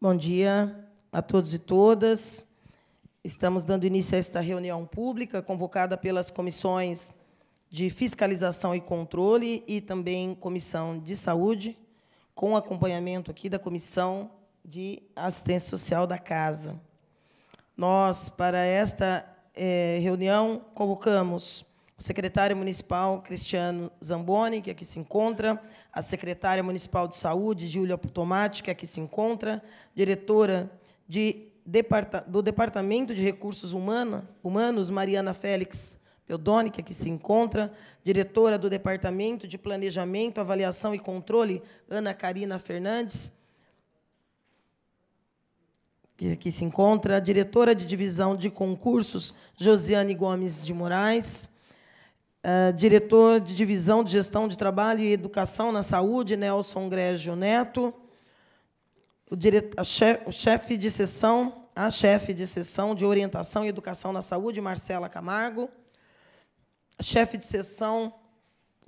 Bom dia a todos e todas. Estamos dando início a esta reunião pública, convocada pelas comissões de fiscalização e controle e também comissão de saúde, com acompanhamento aqui da comissão de assistência social da Casa. Nós, para esta reunião, convocamos o secretário municipal, Cristiano Zamboni, que aqui se encontra, a secretária municipal de saúde, Júlia Putomati, que aqui se encontra, diretora do Departamento de Recursos Humanos, Mariana Félix Peldoni, que aqui se encontra, diretora do Departamento de Planejamento, Avaliação e Controle, Ana Karina Fernandes, que aqui se encontra, a diretora de Divisão de Concursos, Josiane Gomes de Moraes, diretor de Divisão de Gestão de Trabalho e Educação na Saúde, Nelson Grégio Neto, a chefe de seção de Orientação e Educação na Saúde, Marcela Camargo, a chefe de seção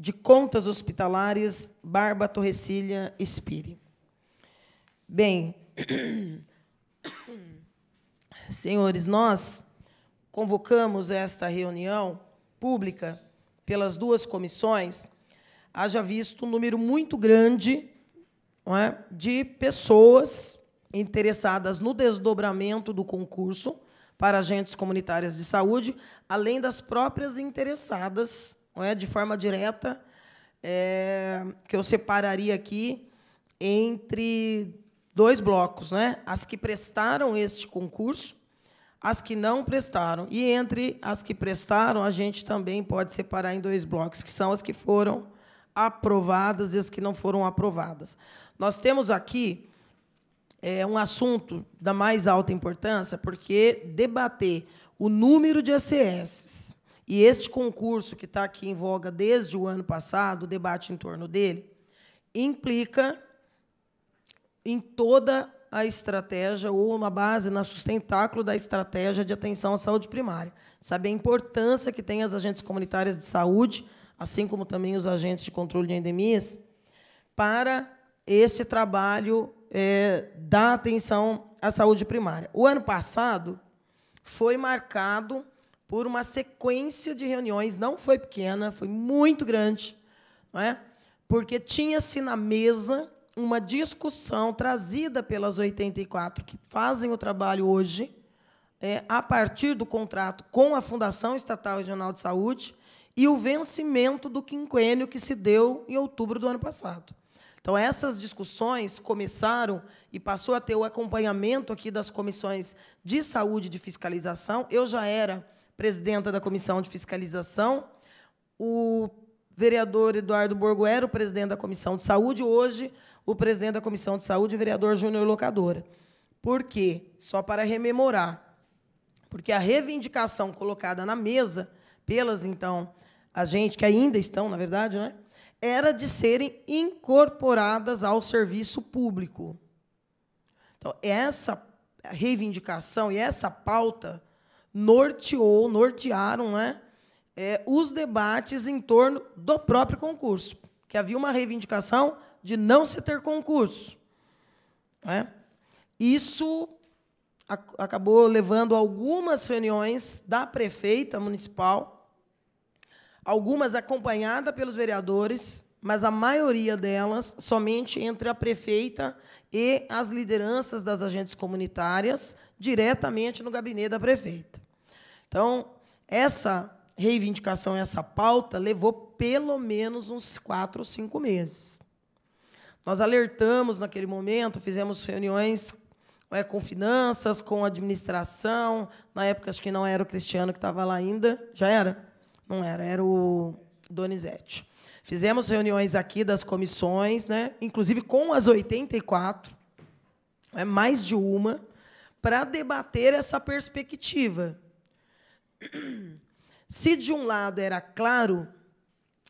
de Contas Hospitalares, Barba Torrecilha Spiri. Bem, senhores, nós convocamos esta reunião pública pelas duas comissões, haja visto um número muito grande, não é, de pessoas interessadas no desdobramento do concurso para agentes comunitárias de saúde, além das próprias interessadas, não é, de forma direta, que eu separaria aqui entre dois blocos, né? As que prestaram este concurso, as que não prestaram. E, entre as que prestaram, a gente também pode separar em dois blocos, que são as que foram aprovadas e as que não foram aprovadas. Nós temos aqui um assunto da mais alta importância, porque debater o número de ACS e este concurso, que está aqui em voga desde o ano passado, o debate em torno dele, implica em toda a estratégia, ou uma base, no sustentáculo da estratégia de atenção à saúde primária. Sabe a importância que tem as agentes comunitárias de saúde, assim como também os agentes de controle de endemias, para esse trabalho da atenção à saúde primária. O ano passado foi marcado por uma sequência de reuniões, não foi pequena, foi muito grande, não é? Porque tinha-se na mesa uma discussão trazida pelas 84 que fazem o trabalho hoje, a partir do contrato com a Fundação Estatal Regional de Saúde e o vencimento do quinquênio que se deu em outubro do ano passado. Então, essas discussões começaram e passou a ter o acompanhamento aqui das comissões de saúde e de fiscalização. Eu já era presidenta da comissão de fiscalização, o vereador Eduardo Borgo era o presidente da comissão de saúde, hoje o presidente da Comissão de Saúde, o vereador Júnior Locadora. Por quê? Só para rememorar. Porque a reivindicação colocada na mesa pelas, então, agentes que ainda estão, na verdade, né, era de serem incorporadas ao serviço público. Então, essa reivindicação e essa pauta nortearam, né, os debates em torno do próprio concurso, que havia uma reivindicação de não se ter concurso. Isso acabou levando a algumas reuniões da prefeita municipal, algumas acompanhadas pelos vereadores, mas a maioria delas somente entre a prefeita e as lideranças das agentes comunitárias, diretamente no gabinete da prefeita. Então, essa reivindicação, essa pauta, levou pelo menos uns 4 ou 5 meses. Nós alertamos naquele momento, fizemos reuniões com finanças, com administração. Na época, acho que não era o Cristiano que estava lá ainda. Já era? Não era, era o Donizete. Fizemos reuniões aqui das comissões, né, inclusive com as 84, mais de uma, para debater essa perspectiva. Se, de um lado, era claro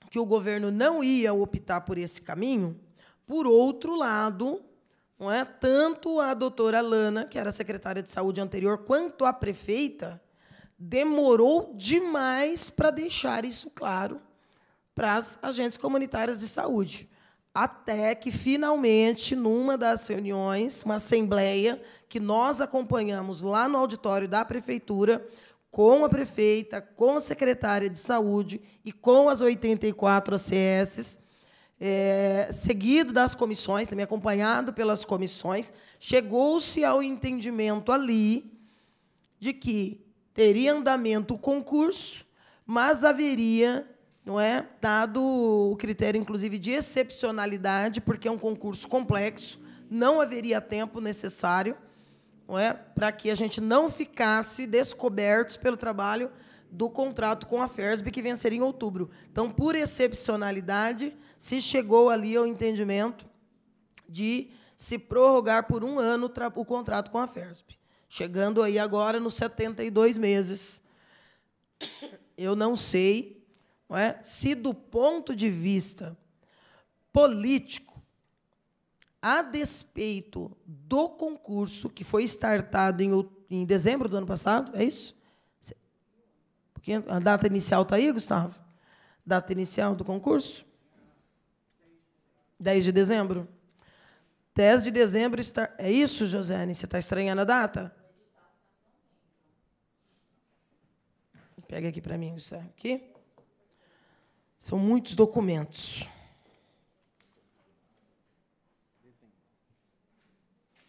que o governo não ia optar por esse caminho, por outro lado, não é, tanto a doutora Lana, que era secretária de saúde anterior, quanto a prefeita, demorou demais para deixar isso claro para as agentes comunitárias de saúde. até que, finalmente, numa das reuniões, uma assembleia que nós acompanhamos lá no auditório da Prefeitura, com a prefeita, com a secretária de Saúde e com as 84 ACS, seguido das comissões, também acompanhado pelas comissões, chegou-se ao entendimento ali de que teria andamento o concurso, mas haveria, não é, dado o critério, inclusive, de excepcionalidade, porque é um concurso complexo, não haveria tempo necessário, não é, para que a gente não ficasse descobertos pelo trabalho do contrato com a FERSB, que venceria em outubro. Então, por excepcionalidade, se chegou ali ao entendimento de se prorrogar por 1 ano o contrato com a FERSB, chegando aí agora nos 72 meses. Eu não sei, não é, se, do ponto de vista político, a despeito do concurso que foi startado em dezembro do ano passado, é isso? Porque a data inicial está aí, Gustavo? Data inicial do concurso? 10 de dezembro. 10 de dezembro está... É isso, Josiane? Você está estranhando a data? Pega aqui para mim isso aqui. São muitos documentos.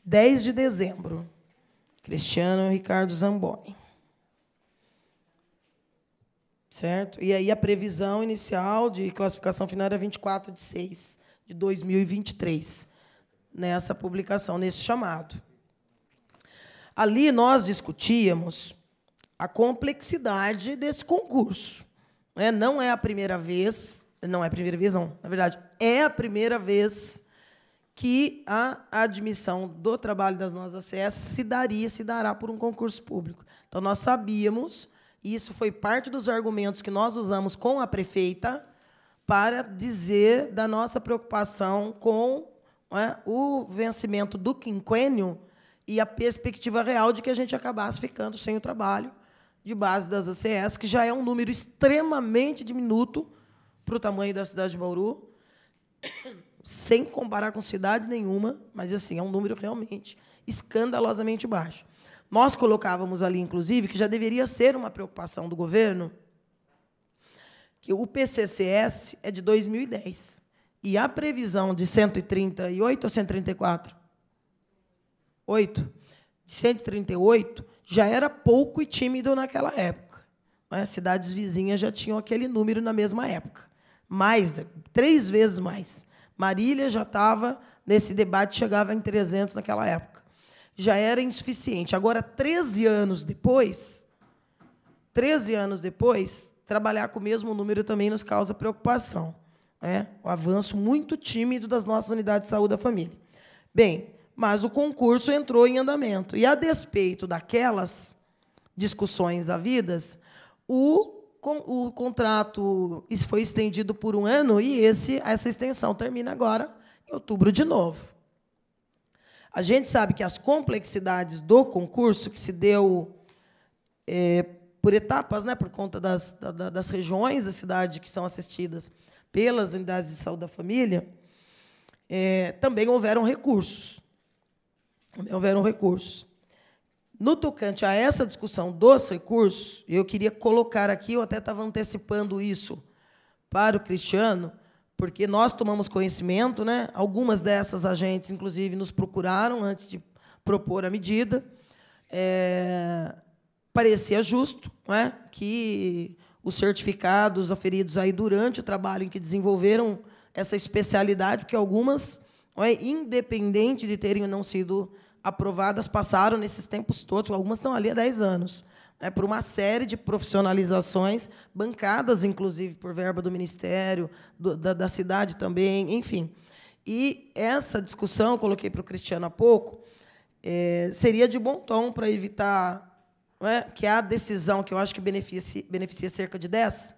10 de dezembro. Cristiano Ricardo Zamboni. Certo? E aí a previsão inicial de classificação final era 24/6 de 2023, nessa publicação, nesse chamado. Ali nós discutíamos a complexidade desse concurso. Não é a primeira vez, não é a primeira vez, não, na verdade, é a primeira vez que a admissão do trabalho das nossas ACS se dará por um concurso público. Então, nós sabíamos, e isso foi parte dos argumentos que nós usamos com a prefeita para dizer da nossa preocupação com o vencimento do quinquênio e a perspectiva real de que a gente acabasse ficando sem o trabalho de base das ACS, que já é um número extremamente diminuto para o tamanho da cidade de Bauru, sem comparar com cidade nenhuma, mas assim, é um número realmente escandalosamente baixo. Nós colocávamos ali, inclusive, que já deveria ser uma preocupação do governo, que o PCCS é de 2010, e a previsão de 138 ou 134? 8. De 138 já era pouco e tímido naquela época. Cidades vizinhas já tinham aquele número na mesma época. Mais, 3 vezes mais. Marília já estava, nesse debate, chegava em 300 naquela época. Já era insuficiente. Agora, 13 anos depois, trabalhar com o mesmo número também nos causa preocupação. O avanço muito tímido das nossas unidades de saúde da família. Bem, mas o concurso entrou em andamento. E, a despeito daquelas discussões havidas, o contrato foi estendido por 1 ano e essa extensão termina agora, em outubro, de novo. A gente sabe que as complexidades do concurso, que se deu por etapas, por conta das regiões da cidade que são assistidas pelas unidades de saúde da família, também houveram recursos. No tocante a essa discussão dos recursos, eu queria colocar aqui, eu até estava antecipando isso para o Cristiano, porque nós tomamos conhecimento, algumas dessas agentes, inclusive, nos procuraram antes de propor a medida. Parecia justo, que os certificados oferidos aí durante o trabalho em que desenvolveram essa especialidade, porque algumas, independente de terem ou não sido aprovadas, passaram nesses tempos todos, algumas estão ali há 10 anos, por uma série de profissionalizações, bancadas, inclusive, por verba do Ministério, da cidade também, enfim. E essa discussão, eu coloquei para o Cristiano há pouco, seria de bom tom para evitar que a decisão, que eu acho que beneficia cerca de 10,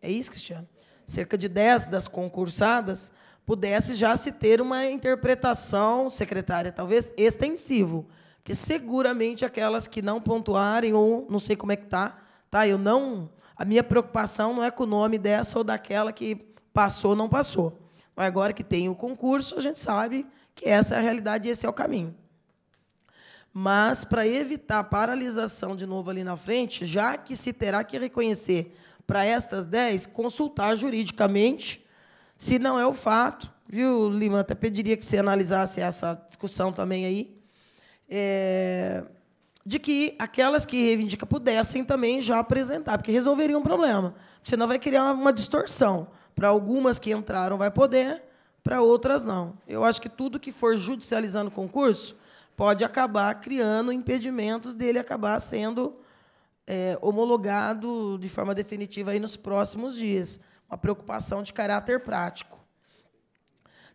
é isso, Cristiano? Cerca de 10 das concursadas, pudesse já se ter uma interpretação, secretária, talvez, extensivo, porque seguramente aquelas que não pontuarem, ou não sei como é que está, a minha preocupação não é com o nome dessa ou daquela que passou ou não passou. Mas agora que tem o concurso, a gente sabe que essa é a realidade e esse é o caminho. Mas, para evitar a paralisação de novo ali na frente, já que se terá que reconhecer para estas 10, consultar juridicamente, se não é o fato, viu, Lima? Até pediria que você analisasse essa discussão também aí, de que aquelas que reivindicam pudessem também já apresentar, porque resolveria um problema. Senão vai criar uma distorção. Para algumas que entraram vai poder, para outras não. Eu acho que tudo que for judicializando o concurso pode acabar criando impedimentos dele acabar sendo homologado de forma definitiva aí nos próximos dias. Uma preocupação de caráter prático.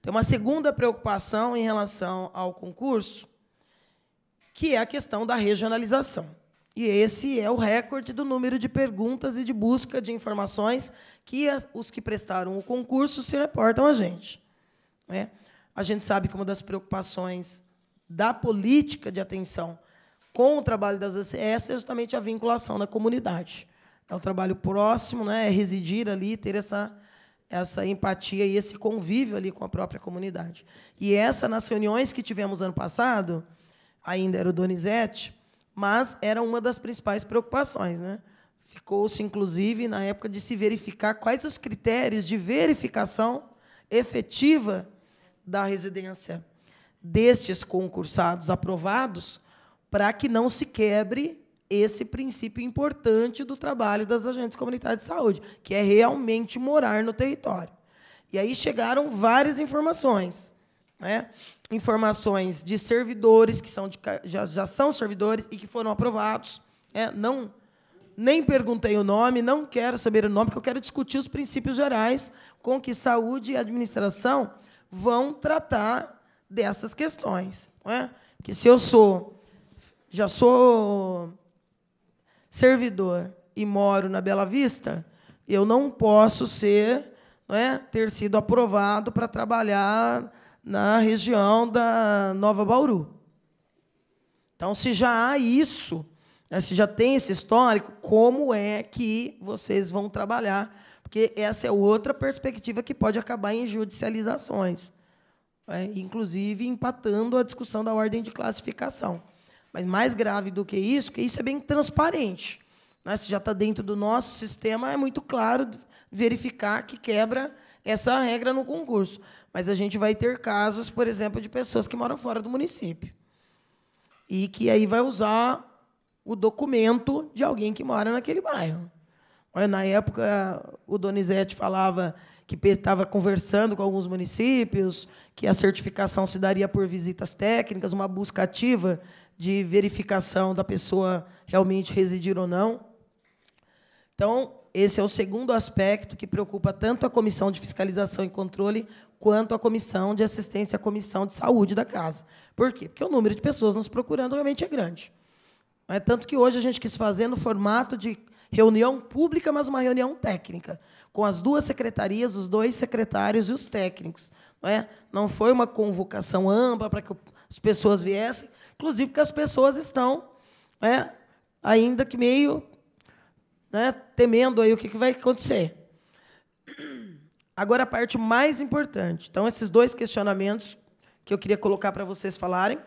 Tem uma segunda preocupação em relação ao concurso, que é a questão da regionalização. E esse é o recorde do número de perguntas e de busca de informações que os que prestaram o concurso se reportam a gente. Né? A gente sabe que uma das preocupações da política de atenção com o trabalho das ACS é justamente a vinculação da comunidade. É um trabalho próximo, né? É residir ali, ter essa empatia e esse convívio ali com a própria comunidade. E essa, nas reuniões que tivemos ano passado, ainda era o Donizete, mas era uma das principais preocupações. Né? Ficou-se, inclusive, na época de se verificar quais os critérios de verificação efetiva da residência destes concursados aprovados, para que não se quebre esse princípio importante do trabalho das agentes comunitárias de saúde, que é realmente morar no território. E aí chegaram várias informações. Né? Informações de servidores que já são servidores e que foram aprovados. Nem perguntei o nome, não quero saber o nome, porque eu quero discutir os princípios gerais com que saúde e administração vão tratar dessas questões. Não é? Porque se eu já sou servidor e moro na Bela Vista, eu não posso ter sido aprovado para trabalhar na região da Nova Bauru. Então, se já há isso, né, se já tem esse histórico, como é que vocês vão trabalhar? Porque essa é outra perspectiva que pode acabar em judicializações, né, inclusive empatando a discussão da ordem de classificação. Mas mais grave do que isso, porque isso é bem transparente. Né? Se já está dentro do nosso sistema, é muito claro verificar que quebra essa regra no concurso. Mas a gente vai ter casos, por exemplo, de pessoas que moram fora do município e que aí vai usar o documento de alguém que mora naquele bairro. Na época, o Donizete falava que estava conversando com alguns municípios, que a certificação se daria por visitas técnicas, uma busca ativa de verificação da pessoa realmente residir ou não. Então, esse é o segundo aspecto que preocupa tanto a Comissão de Fiscalização e Controle quanto a Comissão de Assistência à Comissão de Saúde da Casa. Por quê? Porque o número de pessoas nos procurando realmente é grande. Tanto que hoje a gente quis fazer no formato de reunião pública, mas uma reunião técnica, com as duas secretarias, os dois secretários e os técnicos. Não foi uma convocação ampla para que as pessoas viessem, inclusive porque as pessoas estão ainda que meio temendo aí o que vai acontecer. Agora, a parte mais importante. Então, esses dois questionamentos que eu queria colocar para vocês falarem.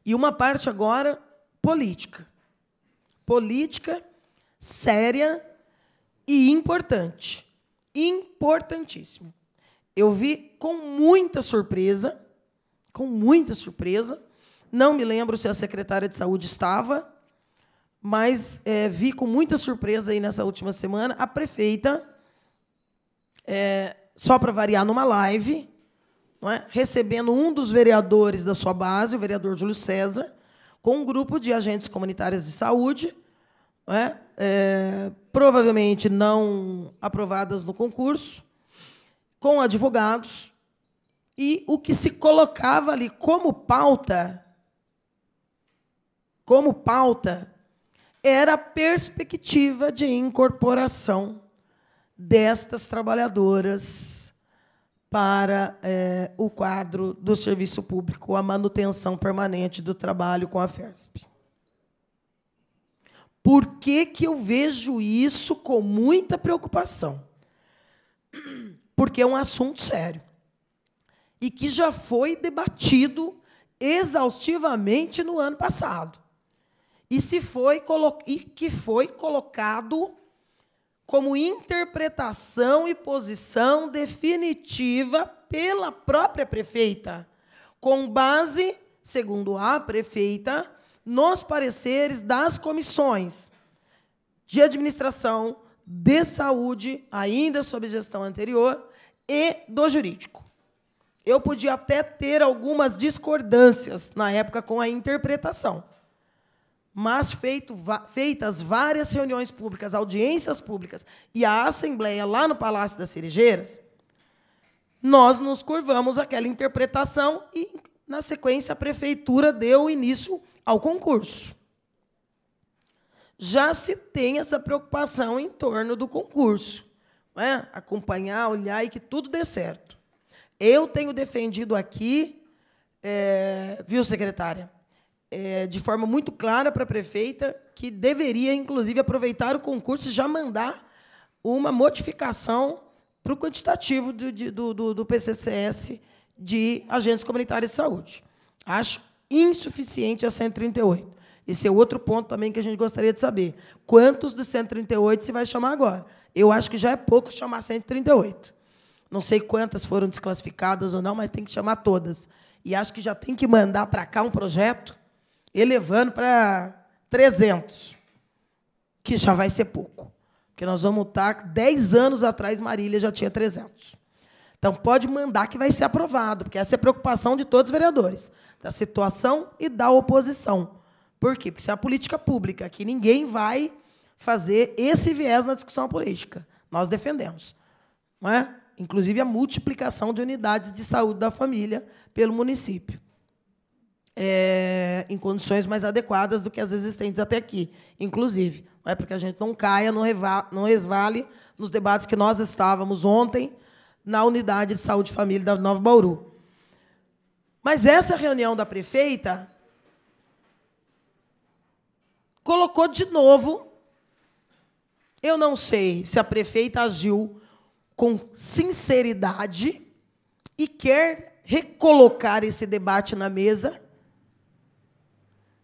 E uma parte agora política. Política séria e importante. Importantíssimo. Eu vi com muita surpresa, não me lembro se a secretária de Saúde estava, mas vi com muita surpresa aí nessa última semana a prefeita, só para variar, numa live, recebendo um dos vereadores da sua base, o vereador Júlio César, com um grupo de agentes comunitárias de saúde, provavelmente não aprovadas no concurso, com advogados, e o que se colocava ali como pauta era a perspectiva de incorporação destas trabalhadoras para o quadro do serviço público, a manutenção permanente do trabalho com a FERSP. Por que eu vejo isso com muita preocupação? porque é um assunto sério e que já foi debatido exaustivamente no ano passado e que foi colocado como interpretação e posição definitiva pela própria prefeita, com base, segundo a prefeita, nos pareceres das comissões de administração, de saúde, ainda sob gestão anterior, e do jurídico. Eu podia até ter algumas discordâncias, na época, com a interpretação, mas feitas várias reuniões públicas, audiências públicas e a assembleia lá no Palácio das Cerejeiras, nós nos curvamos àquela interpretação e, na sequência, a prefeitura deu início ao concurso. Já se tem essa preocupação em torno do concurso, não é? Acompanhar, olhar e que tudo dê certo. Eu tenho defendido aqui, viu, secretária, de forma muito clara para a prefeita, que deveria, inclusive, aproveitar o concurso e já mandar uma modificação para o quantitativo do PCCS de agentes comunitários de saúde. Acho insuficiente a 138. Esse é outro ponto também que a gente gostaria de saber. Quantos dos 138 se vai chamar agora? Eu acho que já é pouco chamar 138. Não sei quantas foram desclassificadas ou não, mas tem que chamar todas. E acho que já tem que mandar para cá um projeto elevando para 300, que já vai ser pouco. Porque nós vamos estar 10 anos atrás, Marília já tinha 300. Então, pode mandar que vai ser aprovado, porque essa é a preocupação de todos os vereadores, da situação e da oposição. Por quê? Porque isso é a política pública, que ninguém vai fazer esse viés na discussão política. Nós defendemos. Não é? Inclusive, a multiplicação de unidades de saúde da família pelo município, em condições mais adequadas do que as existentes até aqui, inclusive. Não é? Porque a gente não caia, não resvale nos debates que nós estávamos ontem na unidade de saúde e família da Nova Bauru. Mas essa reunião da prefeita colocou de novo, eu não sei se a prefeita agiu com sinceridade e quer recolocar esse debate na mesa.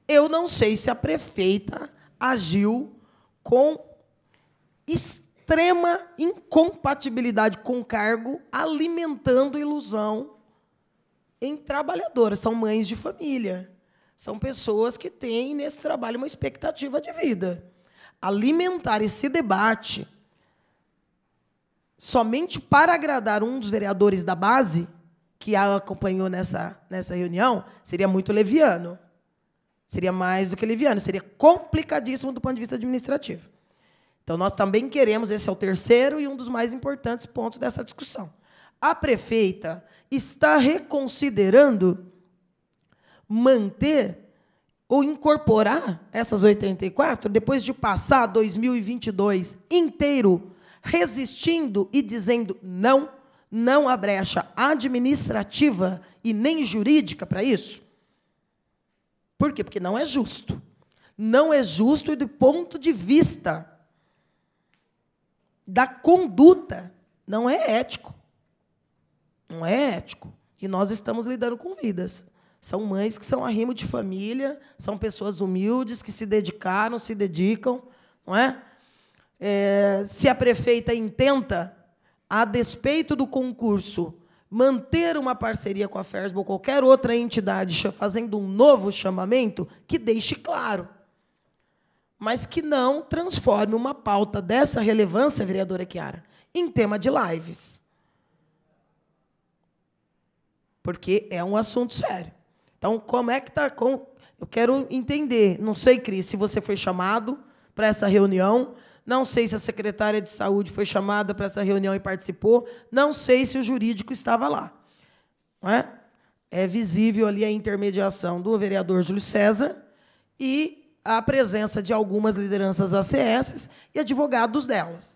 Eu não sei se a prefeita agiu com extrema incompatibilidade com o cargo, alimentando ilusão em trabalhadoras. São mães de família. São pessoas que têm, nesse trabalho, uma expectativa de vida. Alimentar esse debate somente para agradar um dos vereadores da base, que a acompanhou nessa reunião, seria muito leviano. Seria mais do que leviano, seria complicadíssimo do ponto de vista administrativo. Então, nós também queremos, esse é o terceiro e um dos mais importantes pontos dessa discussão. A prefeita está reconsiderando manter ou incorporar essas 84, depois de passar 2022 inteiro resistindo e dizendo não há brecha administrativa e nem jurídica para isso? Por quê? Porque não é justo. Não é justo e do ponto de vista da conduta, não é ético. Não é ético. E nós estamos lidando com vidas. São mães que são arrimo de família, são pessoas humildes, que se dedicaram, se dedicam. Não é? Se a prefeita intenta, a despeito do concurso, manter uma parceria com a FERSB ou qualquer outra entidade fazendo um novo chamamento, que deixe claro. Mas que não transforme uma pauta dessa relevância, vereadora Chiara, em tema de lives. Porque é um assunto sério. Então, como é que está? Eu quero entender. Não sei, Cris, se você foi chamado para essa reunião. Não sei se a secretária de saúde foi chamada para essa reunião e participou. Não sei se o jurídico estava lá. Não é? É visível ali a intermediação do vereador Júlio César e a presença de algumas lideranças ACS e advogados delas.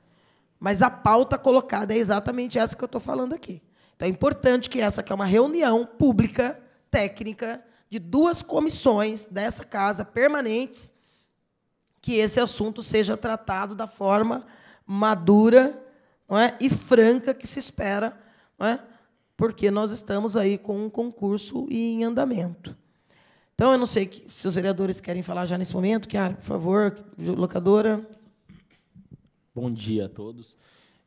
Mas a pauta colocada é exatamente essa que eu estou falando aqui. Então, é importante que essa, que é uma reunião pública, técnica, de duas comissões dessa casa permanentes, que esse assunto seja tratado da forma madura, não é? E franca que se espera, não é? Porque nós estamos aí com um concurso em andamento. Então, eu não sei se os vereadores querem falar já nesse momento. Chiara, por favor, locadora. Bom dia a todos.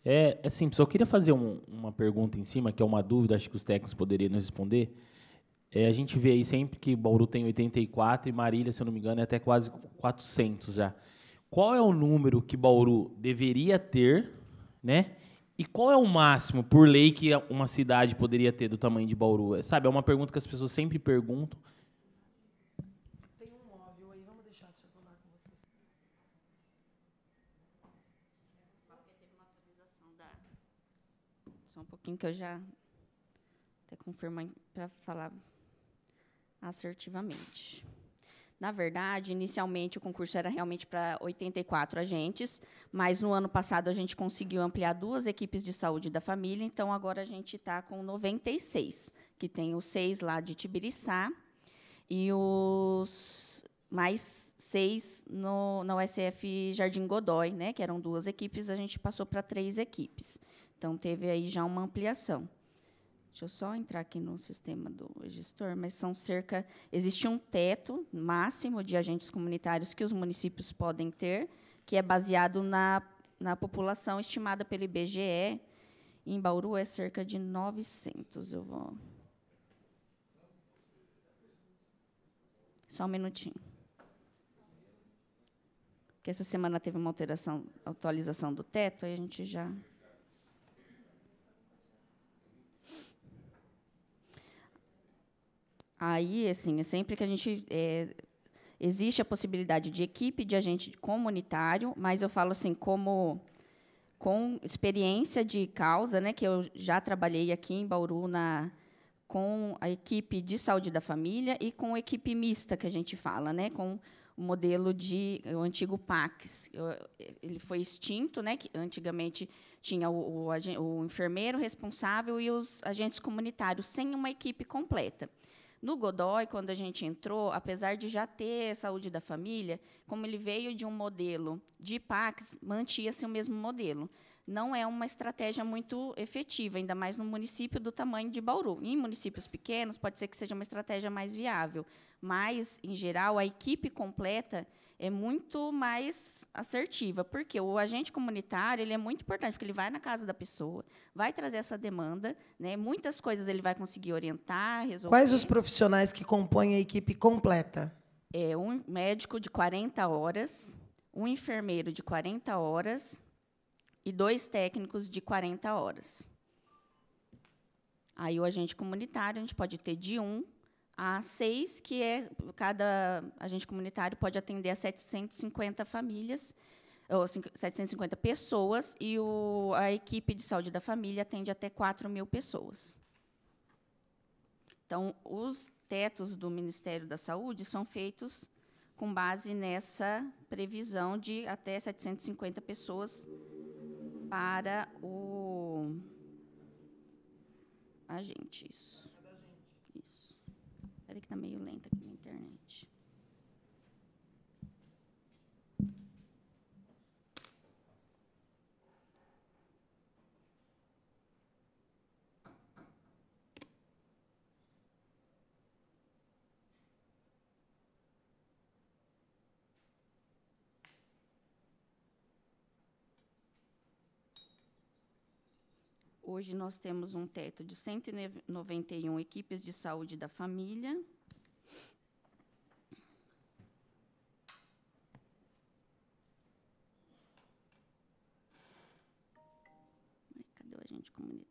É simples, eu queria fazer uma pergunta em cima, que é uma dúvida, acho que os técnicos poderiam nos responder. A gente vê aí sempre que Bauru tem 84 e Marília, se eu não me engano, é até quase 400 já. Qual é o número que Bauru deveria ter, né? E qual é o máximo, por lei, que uma cidade poderia ter do tamanho de Bauru? Sabe, é uma pergunta que as pessoas sempre perguntam. Tem um móvel aí, vamos deixar circular com vocês. Teve uma atualização da... Só um pouquinho que eu já até confirmo para falar assertivamente. Na verdade, inicialmente, o concurso era realmente para 84 agentes, mas, no ano passado, a gente conseguiu ampliar 2 equipes de saúde da família, então, agora a gente está com 96, que tem os 6 lá de Tibiriçá e os mais 6 na USF Jardim Godói, né, que eram 2 equipes, a gente passou para 3 equipes. Então, teve aí já uma ampliação. Deixa eu só entrar aqui no sistema do gestor, mas são cerca... Existe um teto máximo de agentes comunitários que os municípios podem ter, que é baseado na população estimada pelo IBGE. Em Bauru é cerca de 900. Eu vou... Só um minutinho. Porque essa semana teve uma atualização do teto, aí a gente já... Aí, assim, sempre que a gente... existe a possibilidade de equipe de agente comunitário, mas eu falo assim, com experiência de causa, né, que eu já trabalhei aqui em Bauru com a equipe de saúde da família e com a equipe mista, que a gente fala, né, com o modelo o antigo PACS. Ele foi extinto, né, que antigamente tinha o enfermeiro responsável e os agentes comunitários, sem uma equipe completa. No Godói, quando a gente entrou, apesar de já ter saúde da família, como ele veio de um modelo de PACS, mantinha-se o mesmo modelo. Não é uma estratégia muito efetiva, ainda mais no município do tamanho de Bauru. Em municípios pequenos, pode ser que seja uma estratégia mais viável, mas, em geral, a equipe completa é muito mais assertiva, porque o agente comunitário ele é muito importante, porque ele vai na casa da pessoa, vai trazer essa demanda, né, muitas coisas ele vai conseguir orientar, resolver. Quais os profissionais que compõem a equipe completa? Um médico de 40 horas, um enfermeiro de 40 horas e 2 técnicos de 40 horas. Aí, o agente comunitário, a gente pode ter de 1 a 6, que cada agente comunitário pode atender a 750 famílias, ou 750 pessoas, e a equipe de saúde da família atende até 4.000 pessoas. Então, os tetos do Ministério da Saúde são feitos com base nessa previsão de até 750 pessoas para o agente. Isso. Espera que está meio lenta aqui na internet. Hoje, nós temos um teto de 191 equipes de saúde da família. Cadê o agente comunitário?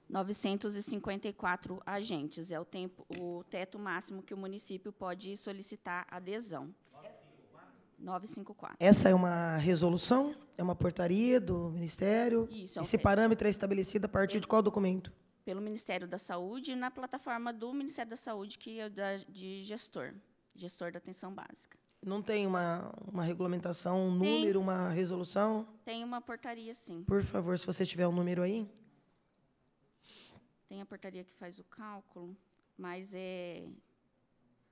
R$ 954 agentes. É o teto máximo que o município pode solicitar adesão. 954. Essa é uma resolução? É uma portaria do Ministério? Isso. Esse parâmetro é estabelecido a partir de qual documento? Pelo Ministério da Saúde, na plataforma do Ministério da Saúde, que é de gestor da atenção básica. Não tem uma regulamentação, um número, uma resolução? Tem uma portaria, sim. Por favor, se você tiver um número aí. Tem a portaria que faz o cálculo. mas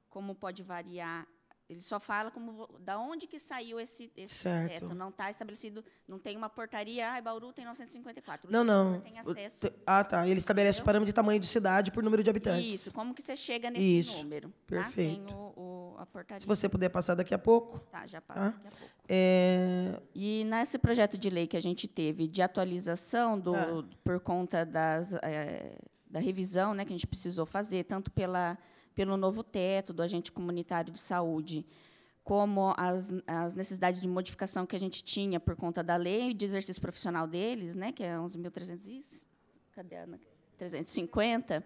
como pode variar. Ele só fala da onde que saiu esse teto. Não está estabelecido, não tem uma portaria, Bauru tem 954. Não. Tem acesso. Tá. Ele estabelece o parâmetro de tamanho de cidade por número de habitantes. Isso, como que você chega nesse número. Perfeito. Tá? Tem a portaria. Se você puder passar daqui a pouco. Tá, já passa daqui a pouco. E nesse projeto de lei que a gente teve de atualização por conta da revisão, né, que a gente precisou fazer, tanto pelo novo teto do agente comunitário de saúde, como as necessidades de modificação que a gente tinha por conta da lei de exercício profissional deles, né, que é 11.350,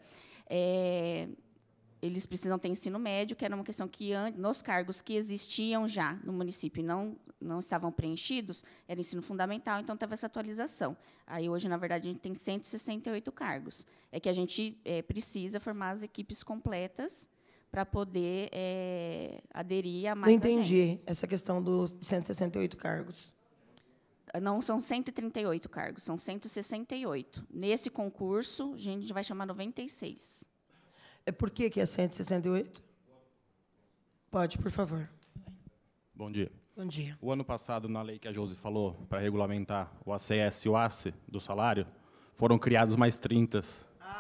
eles precisam ter ensino médio, que era uma questão que, nos cargos que existiam já no município e não estavam preenchidos, era ensino fundamental, então teve essa atualização. Aí, hoje, na verdade, a gente tem 168 cargos. É que a gente precisa formar as equipes completas para poder aderir a mais Não entendi agentes. essa questão dos 168 cargos. Não são 138 cargos, são 168. Nesse concurso, a gente vai chamar 96. Por que é 168? Pode, por favor. Bom dia. Bom dia. O ano passado, na lei que a Josi falou, para regulamentar o ACS e o ACE do salário, foram criados mais 30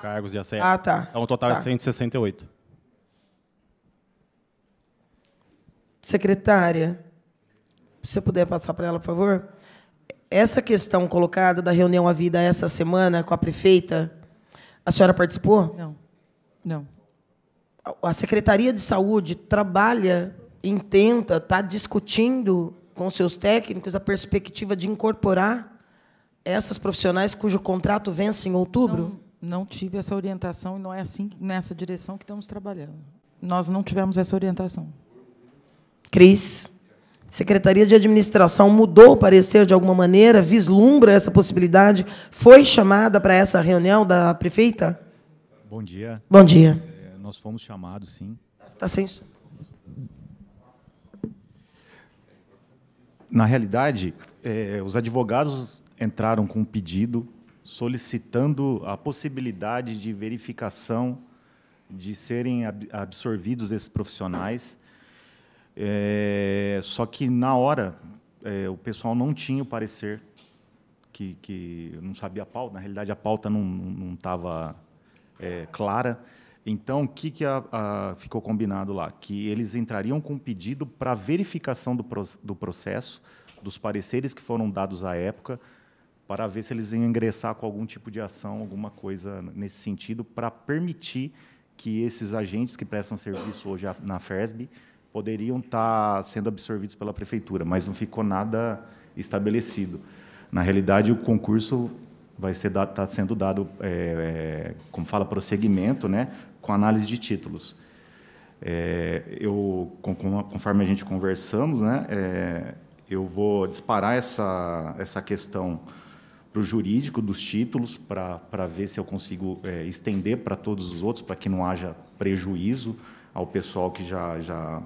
cargos de ACS. Tá. Então, o total é 168. Secretária, se você puder passar para ela, por favor. Essa questão colocada da reunião à vida essa semana com a prefeita, a senhora participou? Não. A Secretaria de Saúde trabalha, está discutindo com seus técnicos a perspectiva de incorporar essas profissionais cujo contrato vence em outubro? Não tive essa orientação e não é assim, nessa direção que estamos trabalhando. Nós não tivemos essa orientação. Cris, Secretaria de Administração mudou o parecer de alguma maneira? Vislumbra essa possibilidade? Foi chamada para essa reunião da prefeita? Bom dia. Bom dia. Nós fomos chamados, sim. Está sem som. Na realidade, os advogados entraram com um pedido solicitando a possibilidade de verificação de serem absorvidos esses profissionais. Só que, na hora, o pessoal não tinha o parecer, que não sabia a pauta. Na realidade, a pauta não estava clara. Então, o que ficou combinado lá? Que eles entrariam com um pedido para verificação do processo, dos pareceres que foram dados à época, para ver se eles iam ingressar com algum tipo de ação, alguma coisa nesse sentido, para permitir que esses agentes que prestam serviço hoje na FERSB poderiam estar sendo absorvidos pela prefeitura, mas não ficou nada estabelecido. Na realidade, o concurso está sendo dado, como fala, prosseguimento, né, com análise de títulos. Conforme a gente conversamos, né, eu vou disparar essa questão para o jurídico dos títulos, para ver se eu consigo estender para todos os outros, para que não haja prejuízo ao pessoal que já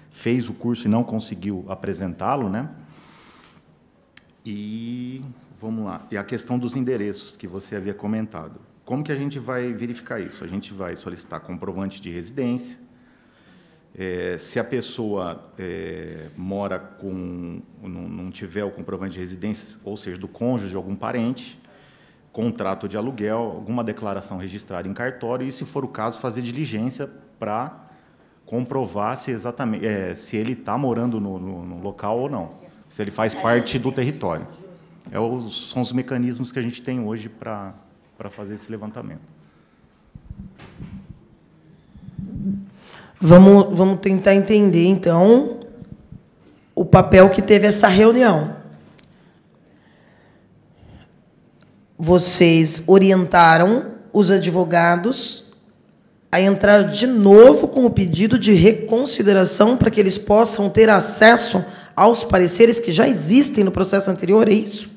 fez o curso e não conseguiu apresentá-lo, né? E vamos lá. E a questão dos endereços que você havia comentado. Como que a gente vai verificar isso? A gente vai solicitar comprovante de residência. Se a pessoa mora não tiver o comprovante de residência, ou seja, do cônjuge, algum parente, contrato de aluguel, alguma declaração registrada em cartório, e, se for o caso, fazer diligência para comprovar se exatamente se ele está morando no local ou não, se ele faz parte do território. São os mecanismos que a gente tem hoje para fazer esse levantamento. Vamos tentar entender, então, o papel que teve essa reunião. Vocês orientaram os advogados a entrar de novo com o pedido de reconsideração para que eles possam ter acesso aos pareceres que já existem no processo anterior, é isso?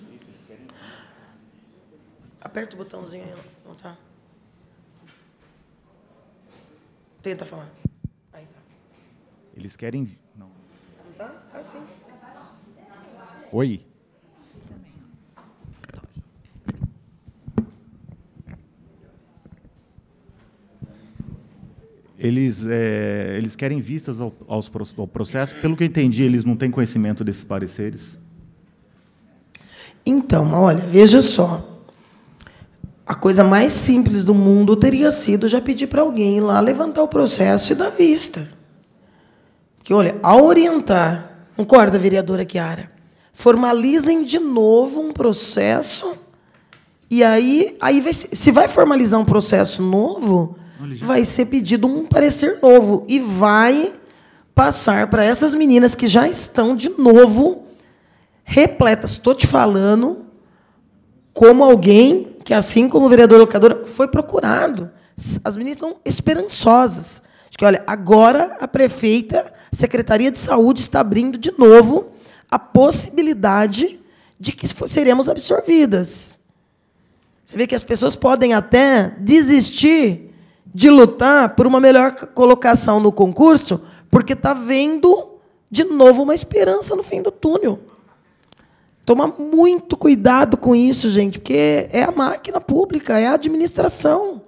Aperta o botãozinho aí, não tá? Tenta falar. Aí tá. Eles querem... Não. Não tá? Tá sim. Oi? Eles querem vistas ao processo. Pelo que eu entendi, eles não têm conhecimento desses pareceres. Então, olha, veja só. A coisa mais simples do mundo teria sido já pedir para alguém ir lá levantar o processo e dar vista. Porque, olha, ao orientar, concorda, vereadora Chiara? Formalizem de novo um processo e aí se vai formalizar um processo novo, vai ser pedido um parecer novo e vai passar para essas meninas que já estão de novo repletas. Estou te falando como alguém que, assim como o vereador locadora, foi procurado. As meninas estão esperançosas. De que, olha, agora a prefeita, a Secretaria de Saúde está abrindo de novo a possibilidade de que seremos absorvidas. Você vê que as pessoas podem até desistir de lutar por uma melhor colocação no concurso, porque está vendo de novo uma esperança no fim do túnel. Tomar muito cuidado com isso, gente, porque é a máquina pública, é a administração.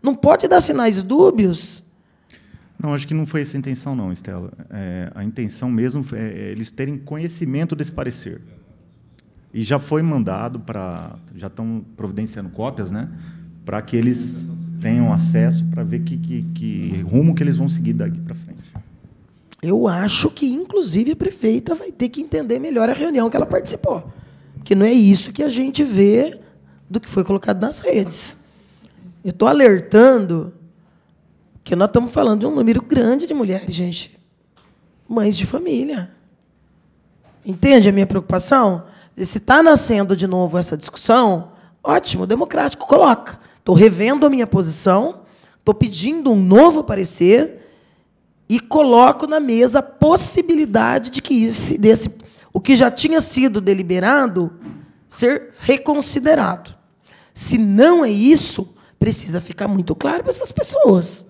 Não pode dar sinais dúbios. Não, acho que não foi essa a intenção, não, Estela. A intenção mesmo é eles terem conhecimento desse parecer. E já foi mandado para... Já estão providenciando cópias, né, para que eles tenham acesso para ver que rumo que eles vão seguir daqui para frente. Eu acho que, inclusive, a prefeita vai ter que entender melhor a reunião que ela participou. Porque não é isso que a gente vê do que foi colocado nas redes. Eu estou alertando que nós estamos falando de um número grande de mulheres, gente. Mães de família. Entende a minha preocupação? Se está nascendo de novo essa discussão, ótimo, democrático, coloca. Estou revendo a minha posição, estou pedindo um novo parecer e coloco na mesa a possibilidade de que o que já tinha sido deliberado ser reconsiderado. Se não é isso, precisa ficar muito claro para essas pessoas.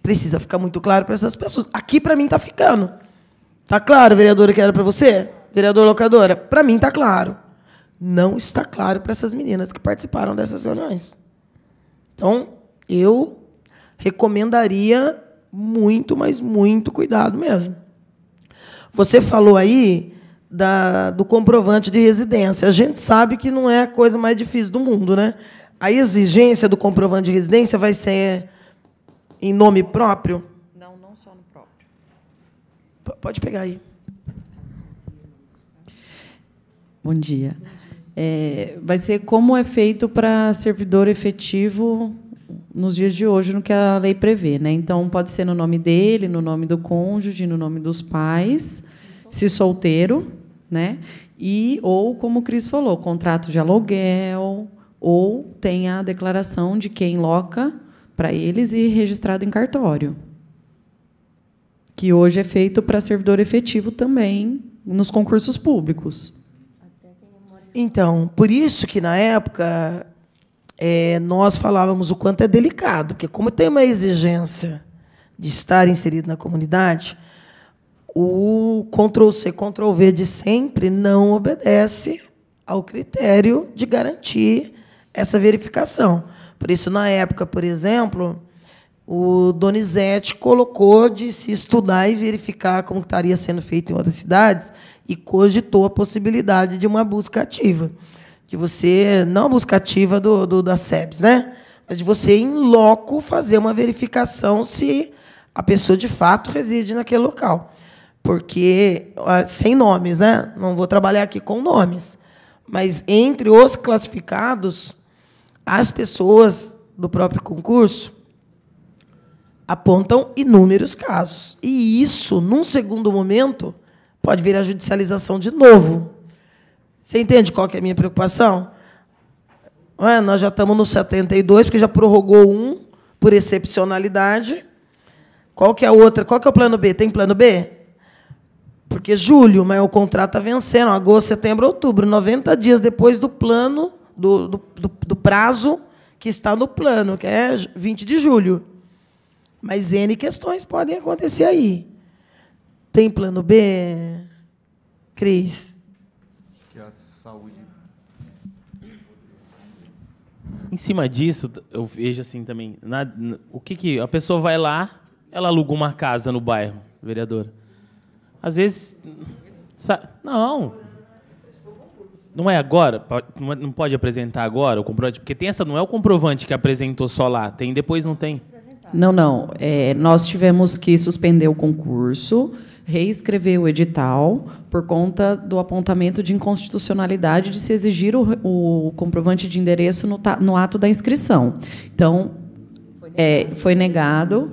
Precisa ficar muito claro para essas pessoas. Aqui, para mim, está ficando. Está claro, vereadora, que era para você? Vereador locadora? Para mim, está claro. Não está claro para essas meninas que participaram dessas reuniões. Então, eu recomendaria muito, mas muito cuidado mesmo. Você falou aí do comprovante de residência. A gente sabe que não é a coisa mais difícil do mundo, né? A exigência do comprovante de residência vai ser em nome próprio? Não, não só no próprio. Pode pegar aí. Bom dia. Vai ser como é feito para servidor efetivo nos dias de hoje, no que a lei prevê, né? Então, pode ser no nome dele, no nome do cônjuge, no nome dos pais, se solteiro, né? Ou, como o Cris falou, contrato de aluguel, ou tem a declaração de quem loca para eles e registrado em cartório, que hoje é feito para servidor efetivo também nos concursos públicos. Então, por isso que, na época, nós falávamos o quanto é delicado, porque, como tem uma exigência de estar inserido na comunidade, o Ctrl+C, Ctrl+V de sempre não obedece ao critério de garantir essa verificação. Por isso, na época, por exemplo, o Donizete colocou de se estudar e verificar como estaria sendo feito em outras cidades e cogitou a possibilidade de uma busca ativa. De você, não a busca ativa da SEBS, né? Mas de você, em loco, fazer uma verificação se a pessoa, de fato, reside naquele local. Porque, sem nomes, né? Não vou trabalhar aqui com nomes, mas, entre os classificados, as pessoas do próprio concurso apontam inúmeros casos. E isso, num segundo momento, pode vir a judicialização de novo. Você entende qual que é a minha preocupação? Nós já estamos no 72, porque já prorrogou um por excepcionalidade. Qual que é a outra? Qual que é o plano B? Tem plano B? Porque julho, mas o contrato está vencendo, agosto, setembro, outubro, 90 dias depois do plano, do prazo que está no plano, que é 20 de julho. Mas N questões podem acontecer aí. Tem plano B, Cris? Que a saúde... Em cima disso, eu vejo assim também, o que a pessoa vai lá, ela aluga uma casa no bairro, vereadora. Às vezes... Não. Não é agora? Não pode apresentar agora o comprovante? Porque tem essa, não é o comprovante que apresentou só lá. Tem, depois não tem. Não. Nós tivemos que suspender o concurso, reescrever o edital, por conta do apontamento de inconstitucionalidade de se exigir o comprovante de endereço no ato da inscrição. Então, foi negado.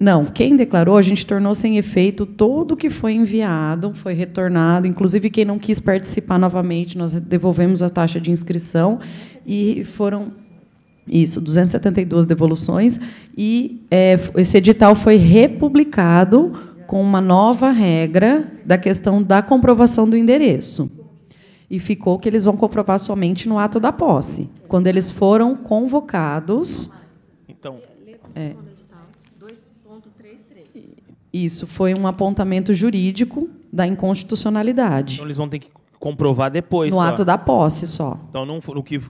Não, quem declarou, a gente tornou sem efeito todo o que foi enviado, foi retornado, inclusive quem não quis participar novamente, nós devolvemos a taxa de inscrição, e foram... Isso, 272 devoluções, e esse edital foi republicado com uma nova regra da questão da comprovação do endereço. E ficou que eles vão comprovar somente no ato da posse. Quando eles foram convocados... Então... Isso foi um apontamento jurídico da inconstitucionalidade. Então, eles vão ter que comprovar depois. No ato da posse, só. Então,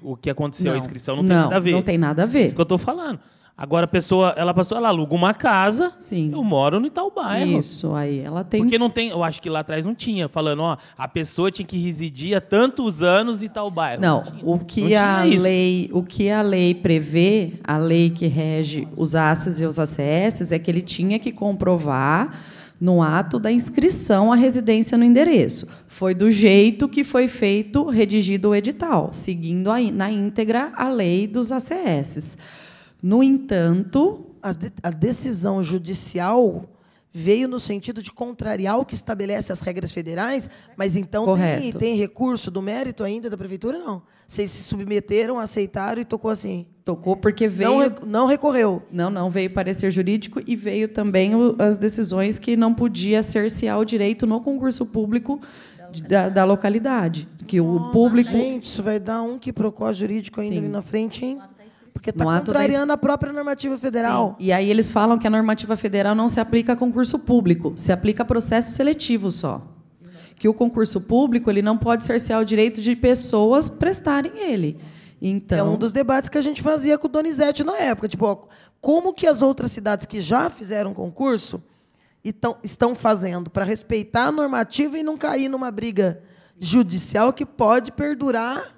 o que aconteceu, não, a inscrição não tem nada a ver. Não tem nada a ver. Isso que eu estou falando. Agora, a pessoa, ela aluga uma casa, sim, eu moro no tal bairro. Isso, aí ela tem... Porque não tem, eu acho que lá atrás não tinha, falando, ó, a pessoa tinha que residir há tantos anos em tal bairro. Não, o que a lei prevê, a lei que rege os ACES e os ACS, é que ele tinha que comprovar no ato da inscrição a residência no endereço. Foi do jeito que foi feito, redigido o edital, seguindo na íntegra a lei dos ACS. No entanto, a decisão judicial veio no sentido de contrariar o que estabelece as regras federais, mas então tem recurso do mérito ainda da prefeitura? Não. Vocês se submeteram, aceitaram e tocou assim? Tocou porque veio... Não recorreu? Não, veio parecer jurídico e veio também as decisões que não podia cercear o direito no concurso público da localidade. Que o público... Gente, isso vai dar um quiprocó jurídico ainda ali na frente, hein? Porque está contrariando a própria normativa federal. Sim. E aí eles falam que a normativa federal não se aplica a concurso público, se aplica a processo seletivo só. Que o concurso público ele não pode cercear o direito de pessoas prestarem ele. Então, é um dos debates que a gente fazia com o Donizete na época. Tipo, ó, como que as outras cidades que já fizeram concurso estão fazendo para respeitar a normativa e não cair numa briga judicial que pode perdurar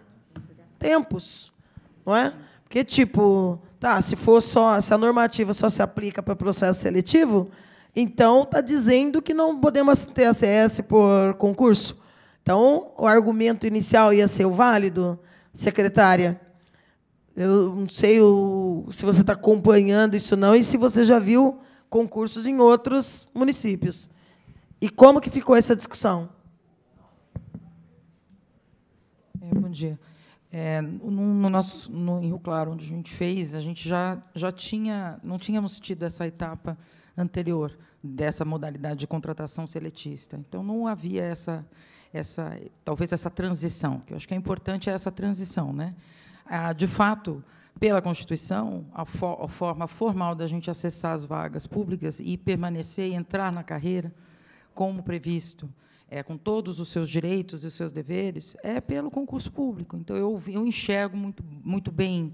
tempos, não é? Porque, tipo, se a normativa só se aplica para processo seletivo, então está dizendo que não podemos ter ACS por concurso. Então, o argumento inicial ia ser o válido, secretária? Eu não sei se você está acompanhando isso não, e se você já viu concursos em outros municípios. E como que ficou essa discussão? Bom dia. No Rio Claro, onde a gente fez, a gente não tínhamos tido essa etapa anterior dessa modalidade de contratação seletista. Então, não havia talvez essa transição, que eu acho que é importante essa transição, né? De fato, pela Constituição, a forma formal da gente acessar as vagas públicas e permanecer e entrar na carreira, como previsto, com todos os seus direitos e os seus deveres, é pelo concurso público. Então, eu enxergo muito bem,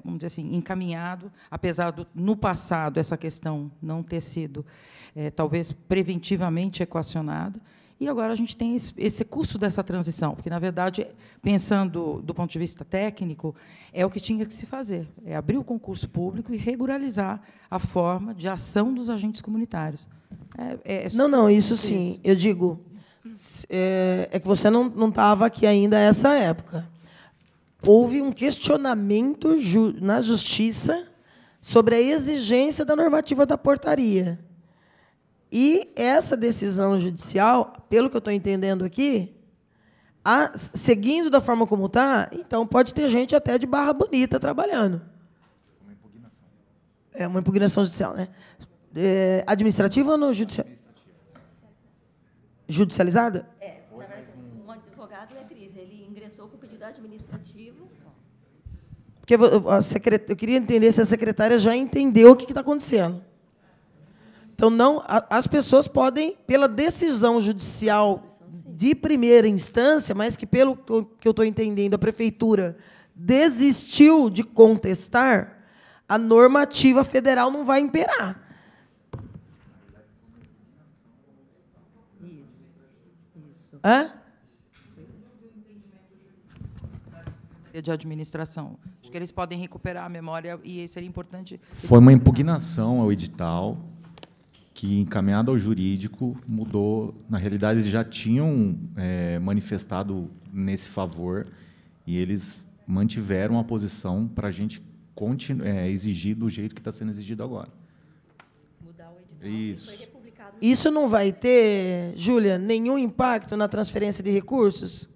vamos dizer assim, encaminhado, apesar no passado essa questão não ter sido, talvez, preventivamente equacionada, e agora a gente tem esse curso dessa transição, porque, na verdade, pensando do ponto de vista técnico, é o que tinha que se fazer, é abrir o concurso público e regularizar a forma de ação dos agentes comunitários. Não, isso sim. Eu digo, que você não estava aqui ainda nessa época. Houve um questionamento na Justiça sobre a exigência da normativa da portaria. E essa decisão judicial, pelo que eu estou entendendo aqui, seguindo da forma como está, então pode ter gente até de Barra Bonita trabalhando. Uma impugnação. É uma impugnação judicial, né? Administrativa ou no judicial? Judicializada? Um advogado é Cris, ele ingressou com pedido administrativo. Porque eu queria entender se a secretária já entendeu o que está acontecendo. Então, as pessoas podem, pela decisão judicial de primeira instância, mas que, pelo que eu estou entendendo, a prefeitura desistiu de contestar, a normativa federal não vai imperar. Hã? De administração. Acho que eles podem recuperar a memória e seria importante... Foi uma impugnação ao edital que, encaminhado ao jurídico, mudou. Na realidade, eles já tinham manifestado nesse favor e eles mantiveram a posição para a gente exigir do jeito que está sendo exigido agora. Mudar o edital. Isso. Foi republicado. Isso não vai ter, Júlia, nenhum impacto na transferência de recursos?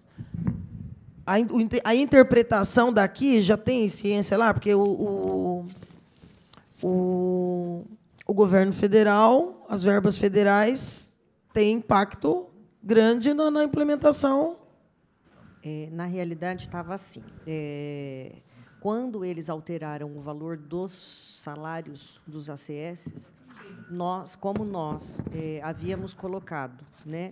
A interpretação daqui já tem ciência lá, porque o governo federal, as verbas federais, têm impacto grande na implementação. Na realidade, estava assim. Quando eles alteraram o valor dos salários dos ACS, como nós havíamos colocado, né,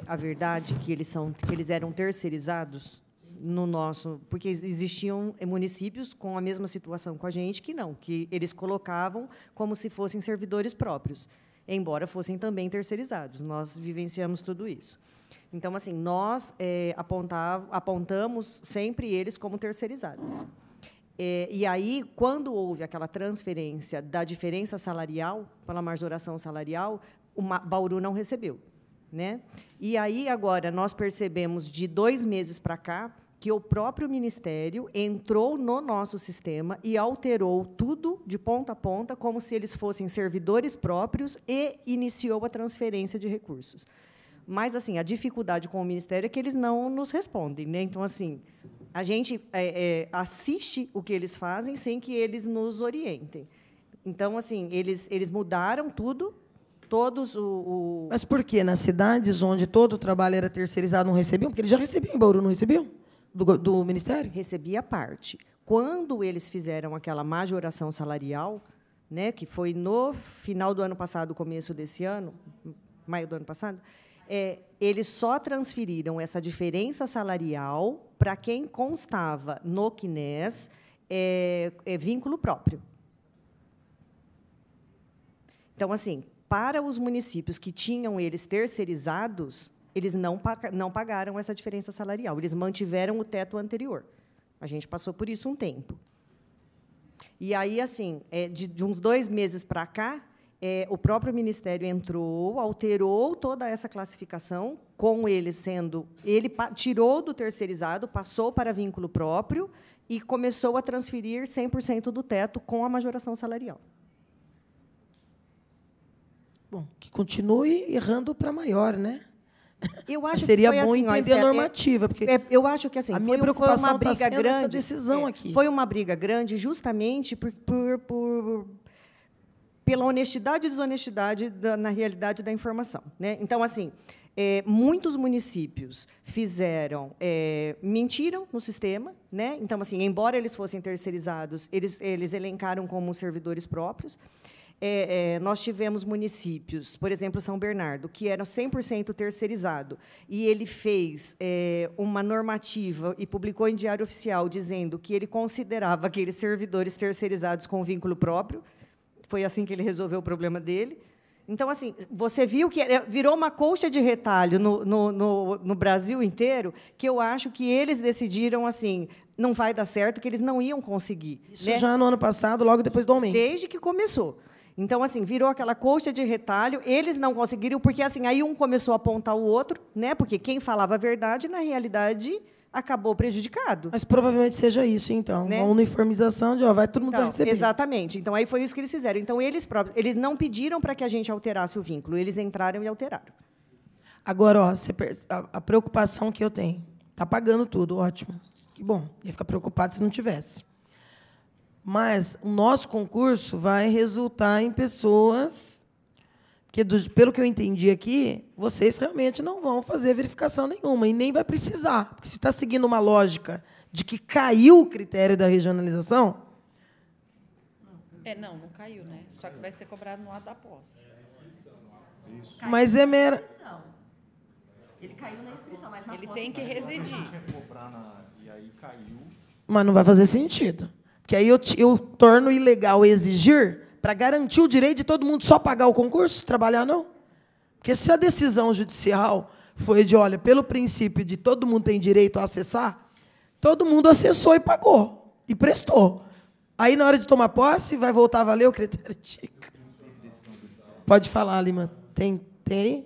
a verdade que eles eram terceirizados no nosso, porque existiam municípios com a mesma situação com a gente que eles colocavam como se fossem servidores próprios, embora fossem também terceirizados. Nós vivenciamos tudo isso. Então, assim, nós apontamos sempre eles como terceirizados. E aí, quando houve aquela transferência da diferença salarial, pela majoração salarial, Bauru não recebeu, né? E aí, agora, nós percebemos, de 2 meses para cá, que o próprio Ministério entrou no nosso sistema e alterou tudo, de ponta a ponta, como se eles fossem servidores próprios, e iniciou a transferência de recursos. Mas, assim, a dificuldade com o Ministério é que eles não nos respondem, né? Então, assim, a gente assiste o que eles fazem sem que eles nos orientem. Então, assim, eles mudaram tudo, todos Mas por quê? Nas cidades onde todo o trabalho era terceirizado, não recebiam? Porque eles já recebiam em Bauru, não recebiam? Do Ministério? Recebia parte. Quando eles fizeram aquela majoração salarial, né, que foi no final do ano passado, começo desse ano, maio do ano passado, eles só transferiram essa diferença salarial para quem constava no CNES vínculo próprio. Então, assim, para os municípios que tinham eles terceirizados, eles não pagaram essa diferença salarial, eles mantiveram o teto anterior. A gente passou por isso um tempo. E aí, assim, de uns 2 meses para cá, o próprio Ministério entrou, alterou toda essa classificação, com ele sendo... Ele tirou do terceirizado, passou para vínculo próprio e começou a transferir 100% do teto com a majoração salarial. Bom, que continue errando para maior, né? Eu acho seria que foi bom assim, entender a normativa, porque eu acho que assim, a minha foi uma preocupação briga está sendo grande. essa decisão aqui. Foi uma briga grande justamente pela honestidade e desonestidade na realidade da informação, né? Então, assim, muitos municípios mentiram no sistema, né? Então, assim, embora eles fossem terceirizados, eles elencaram como servidores próprios. Nós tivemos municípios, por exemplo, São Bernardo, que era 100% terceirizado, e ele fez uma normativa e publicou em Diário Oficial dizendo que ele considerava aqueles servidores terceirizados com vínculo próprio. Foi assim que ele resolveu o problema dele. Então, assim, você viu que virou uma colcha de retalho no Brasil inteiro, que eu acho que eles decidiram, assim, não vai dar certo, que eles não iam conseguir. Isso, né? Já no ano passado, logo depois do aumento. Desde que começou. Então, assim, virou aquela colcha de retalho, eles não conseguiram, porque assim, aí um começou a apontar o outro, né? Porque quem falava a verdade, na realidade, acabou prejudicado. Mas provavelmente seja isso, então. Né? Uma uniformização de vai todo mundo vai receber. Exatamente. Então, aí foi isso que eles fizeram. Então, eles próprios, eles não pediram para que a gente alterasse o vínculo, eles entraram e alteraram. Agora, ó, a preocupação que eu tenho, está pagando tudo, ótimo. Que bom, ia ficar preocupado se não tivesse. Mas o nosso concurso vai resultar em pessoas que, pelo que eu entendi aqui, vocês realmente não vão fazer verificação nenhuma, e nem vai precisar. Porque se está seguindo uma lógica de que caiu o critério da regionalização... Não caiu, né? Só que vai ser cobrado no ato da posse. Mas é mera... Ele caiu na inscrição, mas na ele tem que residir. E aí caiu. Mas não vai fazer sentido. Porque aí eu torno ilegal exigir para garantir o direito de todo mundo só pagar o concurso, trabalhar não. Porque se a decisão judicial foi de, olha, pelo princípio de todo mundo tem direito a acessar, todo mundo acessou e pagou, e prestou. Aí, na hora de tomar posse, vai voltar a valer o critério TIC. Pode falar, Lima. Tem aí?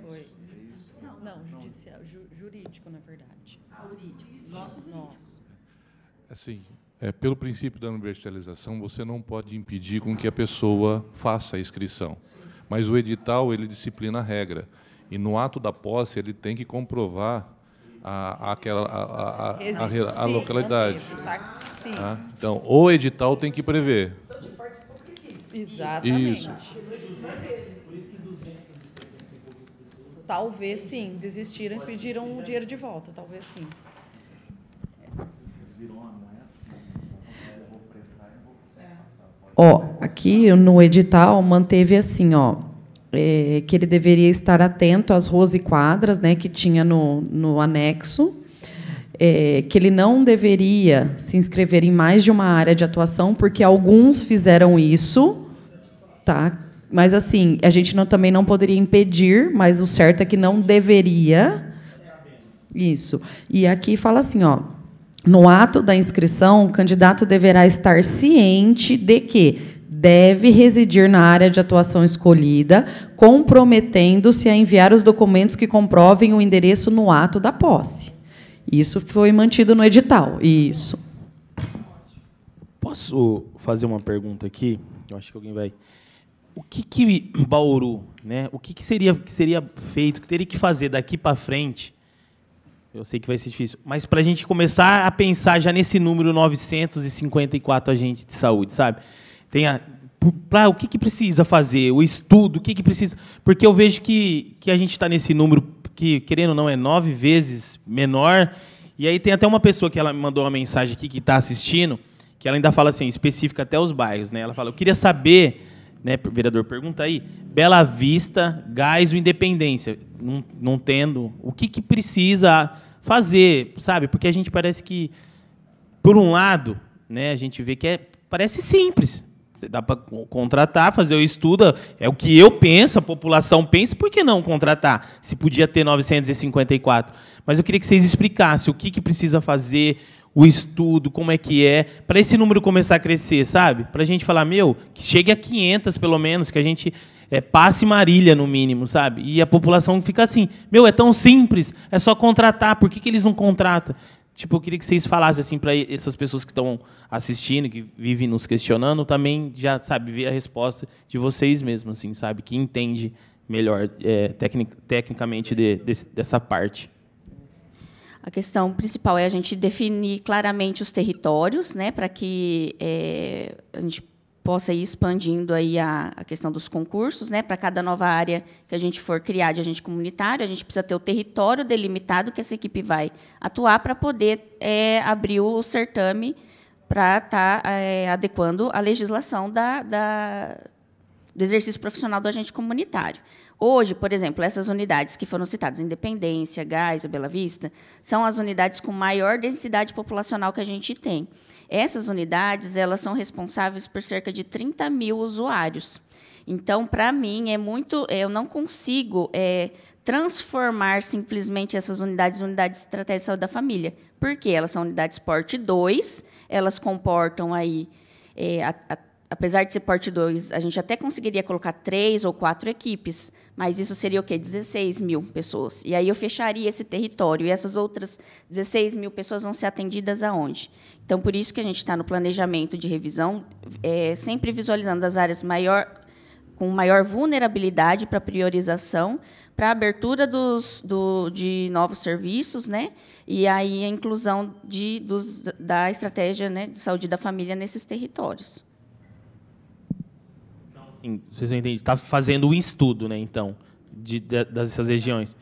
Foi. Não, judicial, jurídico, na verdade. Jurídico. Nossa. Assim, pelo princípio da universalização, você não pode impedir com que a pessoa faça a inscrição. Mas o edital, ele disciplina a regra. E no ato da posse, ele tem que comprovar a localidade. Tá? Então, o edital tem que prever. Exatamente. Isso. Talvez sim, desistiram e pediram o dinheiro de volta, talvez sim. Ó, aqui no edital manteve assim, ó, que ele deveria estar atento às ruas e quadras, né, que tinha no anexo, que ele não deveria se inscrever em mais de uma área de atuação, porque alguns fizeram isso, tá? Mas assim, a gente também não poderia impedir, mas o certo é que não deveria. Isso. E aqui fala assim, ó, no ato da inscrição, o candidato deverá estar ciente de que deve residir na área de atuação escolhida, comprometendo-se a enviar os documentos que comprovem o endereço no ato da posse. Isso foi mantido no edital. Isso. Posso fazer uma pergunta aqui? Eu acho que alguém vai... O que Bauru, né? O que seria feito, que teria que fazer daqui para frente? Eu sei que vai ser difícil, mas para a gente começar a pensar já nesse número 954 agentes de saúde, sabe? O que precisa fazer, o estudo, o que precisa... Porque eu vejo que a gente está nesse número que, querendo ou não, é 9 vezes menor, e aí tem até uma pessoa que ela me mandou uma mensagem aqui, que está assistindo, que ela ainda fala assim, específica até os bairros, né? Ela fala, eu queria saber, né, vereador, pergunta aí, Bela Vista, Gás ou Independência, não tendo, o que precisa fazer, sabe? Porque a gente parece que, por um lado, né, a gente vê que parece simples. Dá para contratar, fazer o estudo, é o que eu penso, a população pensa, por que não contratar? Se podia ter 954. Mas eu queria que vocês explicassem o que precisa fazer, o estudo, como é que para esse número começar a crescer, sabe? Para a gente falar, que chegue a 500, pelo menos, que a gente passe Marília, no mínimo, sabe? E a população fica assim, é tão simples, é só contratar, por que eles não contratam? Tipo, eu queria que vocês falassem assim para essas pessoas que estão assistindo, que vivem nos questionando, também já, sabe, ver a resposta de vocês mesmos, assim, sabe, que entende melhor tecnicamente dessa parte. A questão principal é a gente definir claramente os territórios, né, para que a gente possa ir expandindo aí a questão dos concursos, né, para cada nova área que a gente for criar de agente comunitário, a gente precisa ter o território delimitado que essa equipe vai atuar para poder abrir o certame para estar adequando a legislação do exercício profissional do agente comunitário. Hoje, por exemplo, essas unidades que foram citadas, Independência, Gás ou Bela Vista, são as unidades com maior densidade populacional que a gente tem. Essas unidades, elas são responsáveis por cerca de 30 mil usuários. Então, para mim, eu não consigo transformar simplesmente essas unidades em unidades de estratégia de saúde da família. Por quê? Elas são unidades porte 2, elas comportam aí, apesar de ser porte 2, a gente até conseguiria colocar 3 ou 4 equipes, mas isso seria o quê? 16 mil pessoas. E aí eu fecharia esse território, e essas outras 16 mil pessoas vão ser atendidas aonde? Então, por isso que a gente está no planejamento de revisão, sempre visualizando as áreas com maior vulnerabilidade para priorização, para a abertura de novos serviços, né? E aí a inclusão da estratégia, né, de saúde da família nesses territórios. Então, assim, vocês não entendem, está fazendo um estudo, né, então, dessas regiões.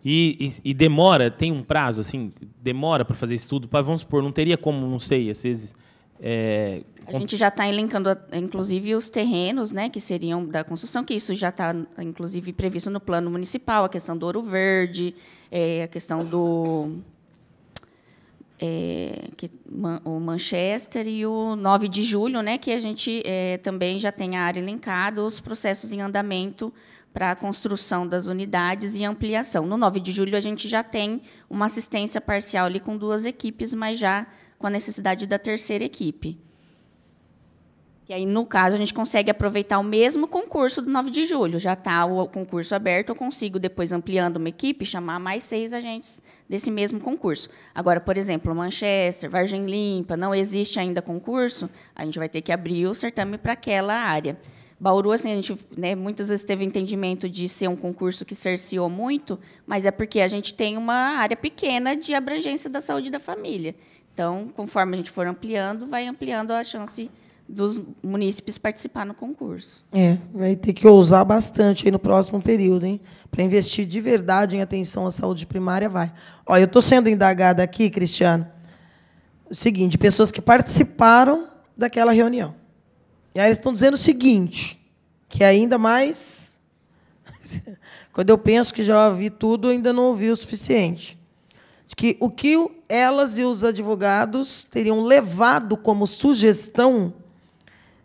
E demora, tem um prazo, assim, demora para fazer estudo? Vamos supor, não teria como, não sei, às vezes... A gente já está elencando, inclusive, os terrenos, né, que seriam da construção, que isso já está, inclusive, previsto no plano municipal, a questão do Ouro Verde, a questão o Manchester e o 9 de julho, né, que a gente também já tem a área elencada, os processos em andamento para a construção das unidades e ampliação. No 9 de julho, a gente já tem uma assistência parcial ali com 2 equipes, mas já com a necessidade da 3ª equipe. E aí, no caso, a gente consegue aproveitar o mesmo concurso do 9 de julho. Já está o concurso aberto, eu consigo, depois, ampliando uma equipe, chamar mais 6 agentes desse mesmo concurso. Agora, por exemplo, Manchester, Vargem Limpa, não existe ainda concurso, a gente vai ter que abrir o certame para aquela área. Bauru, assim, a gente, né, muitas vezes teve entendimento de ser um concurso que cerceou muito, mas é porque a gente tem uma área pequena de abrangência da saúde da família. Então, conforme a gente for ampliando, vai ampliando a chance dos munícipes participar no concurso. Vai ter que ousar bastante aí no próximo período, hein? Para investir de verdade em atenção à saúde primária, vai. Ó, eu estou sendo indagada aqui, Cristiano, o seguinte, pessoas que participaram daquela reunião. E aí eles estão dizendo o seguinte, que é ainda mais... Quando eu penso que já ouvi tudo, ainda não ouvi o suficiente. De que o que elas e os advogados teriam levado como sugestão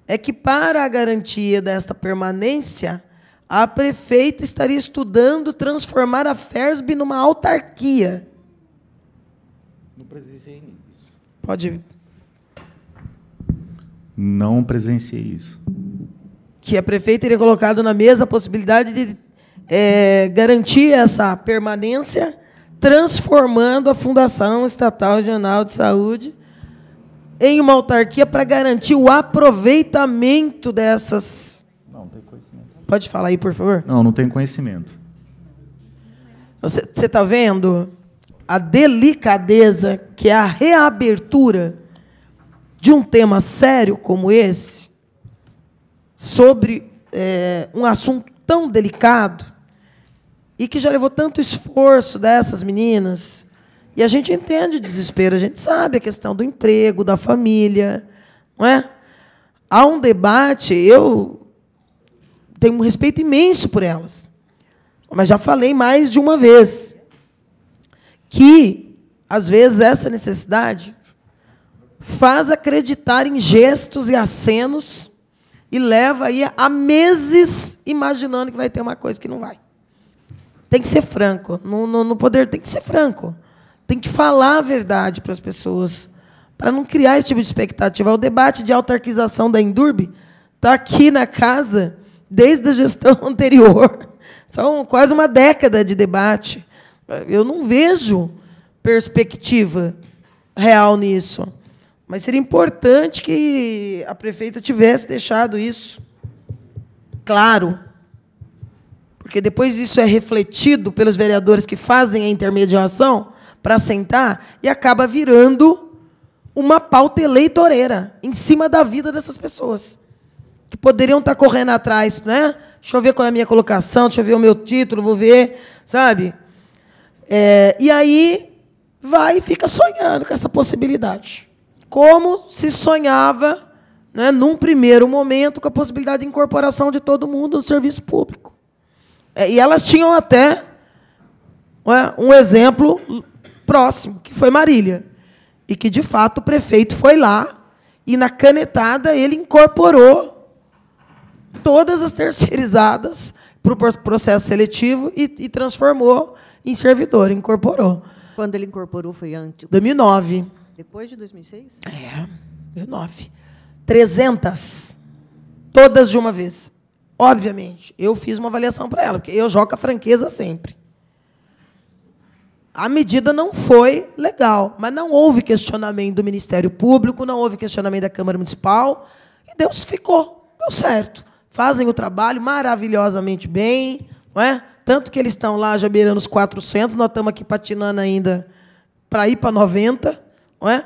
é que, para a garantia desta permanência, a prefeita estaria estudando transformar a FERSB numa autarquia. Não presenciei isso. Pode. Não presenciei isso. Que a prefeita teria colocado na mesa a possibilidade de garantir essa permanência, transformando a Fundação Estatal Regional de Saúde em uma autarquia para garantir o aproveitamento dessas... Não tenho conhecimento. Pode falar aí, por favor? Não tenho conhecimento. Você está vendo a delicadeza que é a reabertura de um tema sério como esse, sobre um assunto tão delicado, e que já levou tanto esforço dessas meninas. E a gente entende o desespero, a gente sabe a questão do emprego, da família, não é? Há um debate, eu tenho um respeito imenso por elas, mas já falei mais de uma vez que, às vezes, essa necessidade faz acreditar em gestos e acenos e leva aí a meses imaginando que vai ter uma coisa que não vai. Tem que ser franco, no poder tem que ser franco. Tem que falar a verdade para as pessoas, para não criar esse tipo de expectativa. O debate de autarquização da Endurbe está aqui na casa desde a gestão anterior. São quase uma década de debate. Eu não vejo perspectiva real nisso. Mas seria importante que a prefeita tivesse deixado isso claro. Porque depois isso é refletido pelos vereadores que fazem a intermediação para sentar e acaba virando uma pauta eleitoreira em cima da vida dessas pessoas, que poderiam estar correndo atrás, né? Deixa eu ver qual é a minha colocação, deixa eu ver o meu título, vou ver, sabe? E aí vai e fica sonhando com essa possibilidade. Como se sonhava, né, num primeiro momento, com a possibilidade de incorporação de todo mundo no serviço público. E elas tinham até um exemplo próximo, que foi Marília, e que, de fato, o prefeito foi lá e, na canetada, ele incorporou todas as terceirizadas para o processo seletivo e transformou em servidor, incorporou. Quando ele incorporou foi antes? 2009. Depois de 2006? 2009. 300. Todas de uma vez. Obviamente, eu fiz uma avaliação para ela, porque eu jogo com a franqueza sempre. A medida não foi legal, mas não houve questionamento do Ministério Público, não houve questionamento da Câmara Municipal, e Deus ficou, deu certo. Fazem o trabalho maravilhosamente bem, não é? Tanto que eles estão lá já beirando os 400, nós estamos aqui patinando ainda para ir para 90, não é?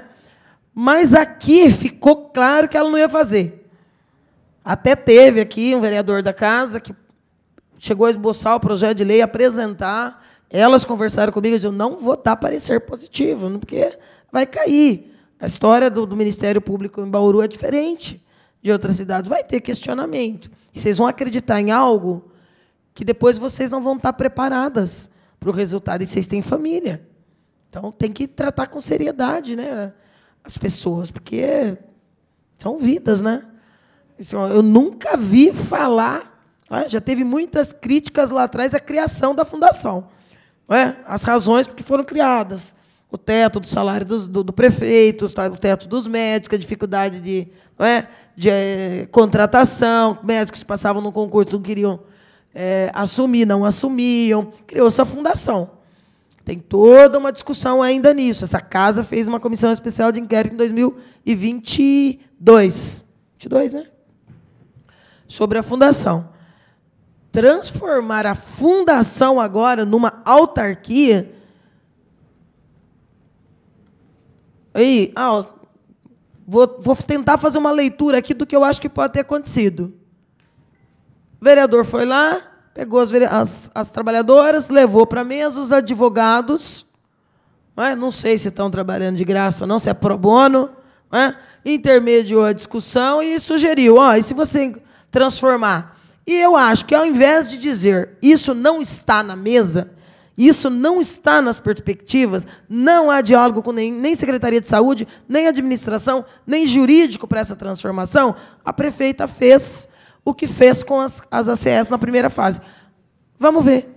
Mas aqui ficou claro que ela não ia fazer. Até teve aqui um vereador da casa que chegou a esboçar o projeto de lei, apresentar. Elas conversaram comigo e disseram, não vou dar parecer positivo, porque vai cair. A história do Ministério Público em Bauru é diferente de outras cidades. Vai ter questionamento. E vocês vão acreditar em algo que depois vocês não vão estar preparadas para o resultado. E vocês têm família. Então, tem que tratar com seriedade, né, as pessoas, porque são vidas, né? Eu nunca vi falar, já teve muitas críticas lá atrás à criação da fundação, as razões por que foram criadas, o teto do salário do prefeito, o teto dos médicos, a dificuldade de contratação, médicos que passavam no concurso não queriam assumir, não assumiam, criou-se a fundação. Tem toda uma discussão ainda nisso. Essa casa fez uma comissão especial de inquérito em 2022. 22, né? Sobre a fundação. Transformar a fundação agora numa autarquia. Aí, vou tentar fazer uma leitura aqui do que eu acho que pode ter acontecido. O vereador foi lá, pegou as trabalhadoras, levou para a mesa os advogados, não sei se estão trabalhando de graça ou não, se é pro bono, intermediou a discussão e sugeriu, e se você transformar? E eu acho que, ao invés de dizer isso não está na mesa, isso não está nas perspectivas, não há diálogo com nem Secretaria de Saúde, nem administração, nem jurídico para essa transformação, a prefeita fez o que fez com as ACS na primeira fase. Vamos ver.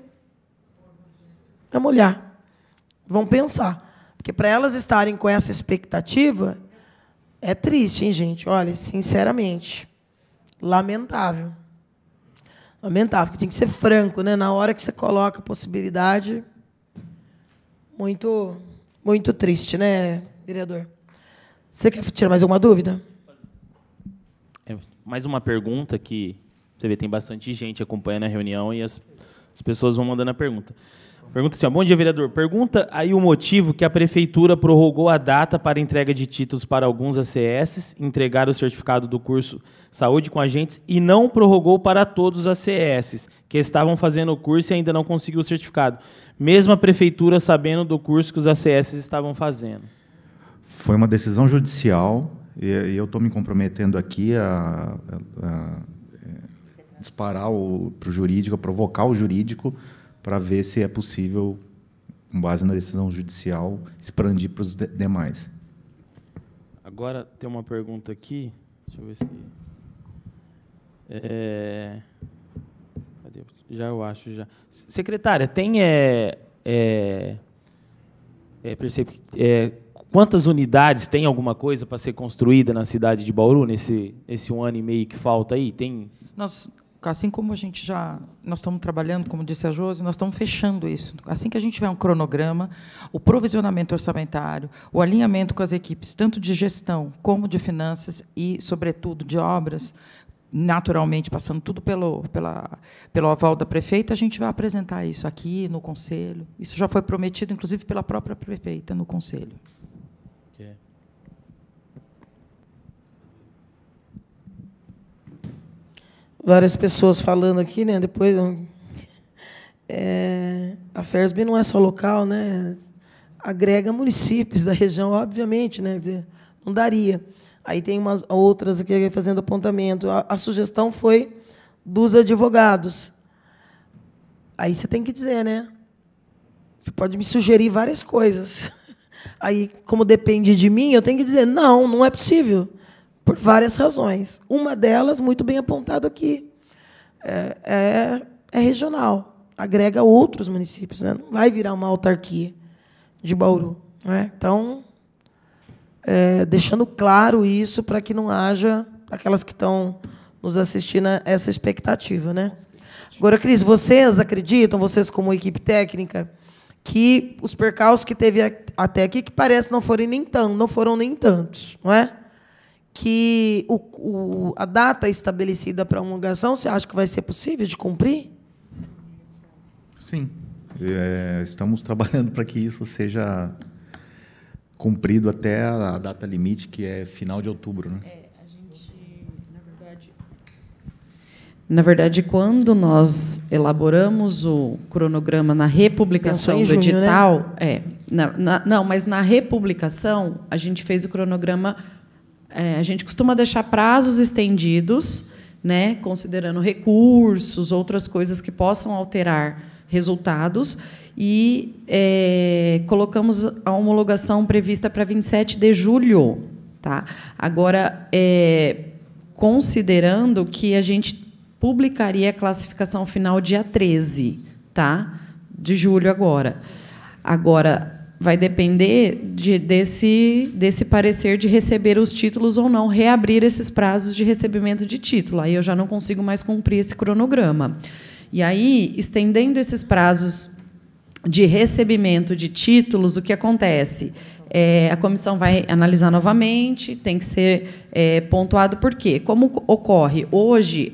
Vamos olhar. Vamos pensar. Porque, para elas estarem com essa expectativa, é triste, hein, gente? Olha, sinceramente, lamentável. Lamentável, porque tem que ser franco, né? Na hora que você coloca a possibilidade, muito, muito triste, né, vereador? Você quer tirar mais alguma dúvida? Mais uma pergunta que você vê, tem bastante gente acompanhando a reunião e as pessoas vão mandando a pergunta. Pergunta assim, bom dia, vereador. Pergunta aí o motivo que a prefeitura prorrogou a data para entrega de títulos para alguns ACS, entregar o certificado do curso Saúde com Agentes e não prorrogou para todos os ACS que estavam fazendo o curso e ainda não conseguiu o certificado, mesmo a prefeitura sabendo do curso que os ACS estavam fazendo. Foi uma decisão judicial e eu estou me comprometendo aqui a disparar para o jurídico, a provocar o jurídico para ver se é possível, com base na decisão judicial, expandir para os demais. Agora, tem uma pergunta aqui. Deixa eu ver se... Cadê? Já eu acho, já. Secretária, tem... quantas unidades, tem alguma coisa para ser construída na cidade de Bauru, nesse 1 ano e meio que falta aí? Tem... Assim como nós estamos trabalhando, como disse a Josi, nós estamos fechando isso. Assim que a gente tiver um cronograma, o provisionamento orçamentário, o alinhamento com as equipes, tanto de gestão como de finanças e, sobretudo, de obras, naturalmente, passando tudo pelo aval da prefeita, a gente vai apresentar isso aqui no Conselho. Isso já foi prometido, inclusive, pela própria prefeita no Conselho. Várias pessoas falando aqui, né? Depois, a FERSB não é só local, né? Agrega municípios da região, obviamente, né? Quer dizer, não daria. Aí tem umas outras aqui fazendo apontamento. A sugestão foi dos advogados. Aí você tem que dizer, né? Você pode me sugerir várias coisas. Aí, como depende de mim, eu tenho que dizer, não é possível. Por várias razões. Uma delas, muito bem apontado aqui, é regional. Agrega outros municípios, né? Não vai virar uma autarquia de Bauru. Né? Então, deixando claro isso para que não haja aquelas que estão nos assistindo essa expectativa. Né? Agora, Cris, vocês acreditam, vocês como equipe técnica, que os percalços que teve até aqui, que parece não foram nem tantos, não é? Que a data estabelecida para a homologação, você acha que vai ser possível de cumprir? Sim. Estamos trabalhando para que isso seja cumprido até a data limite, que é final de outubro. Né? Na verdade, quando nós elaboramos o cronograma na republicação do edital... Né? Não, mas na republicação, a gente fez o cronograma... a gente costuma deixar prazos estendidos, né, considerando recursos, outras coisas que possam alterar resultados e colocamos a homologação prevista para 27 de julho. Tá? Agora, considerando que a gente publicaria a classificação final dia 13, tá? De julho agora. Agora, vai depender desse parecer de receber os títulos ou não, reabrir esses prazos de recebimento de título. Aí eu já não consigo mais cumprir esse cronograma. E aí, estendendo esses prazos de recebimento de títulos, o que acontece? A comissão vai analisar novamente, tem que ser pontuado por quê? Como ocorre hoje,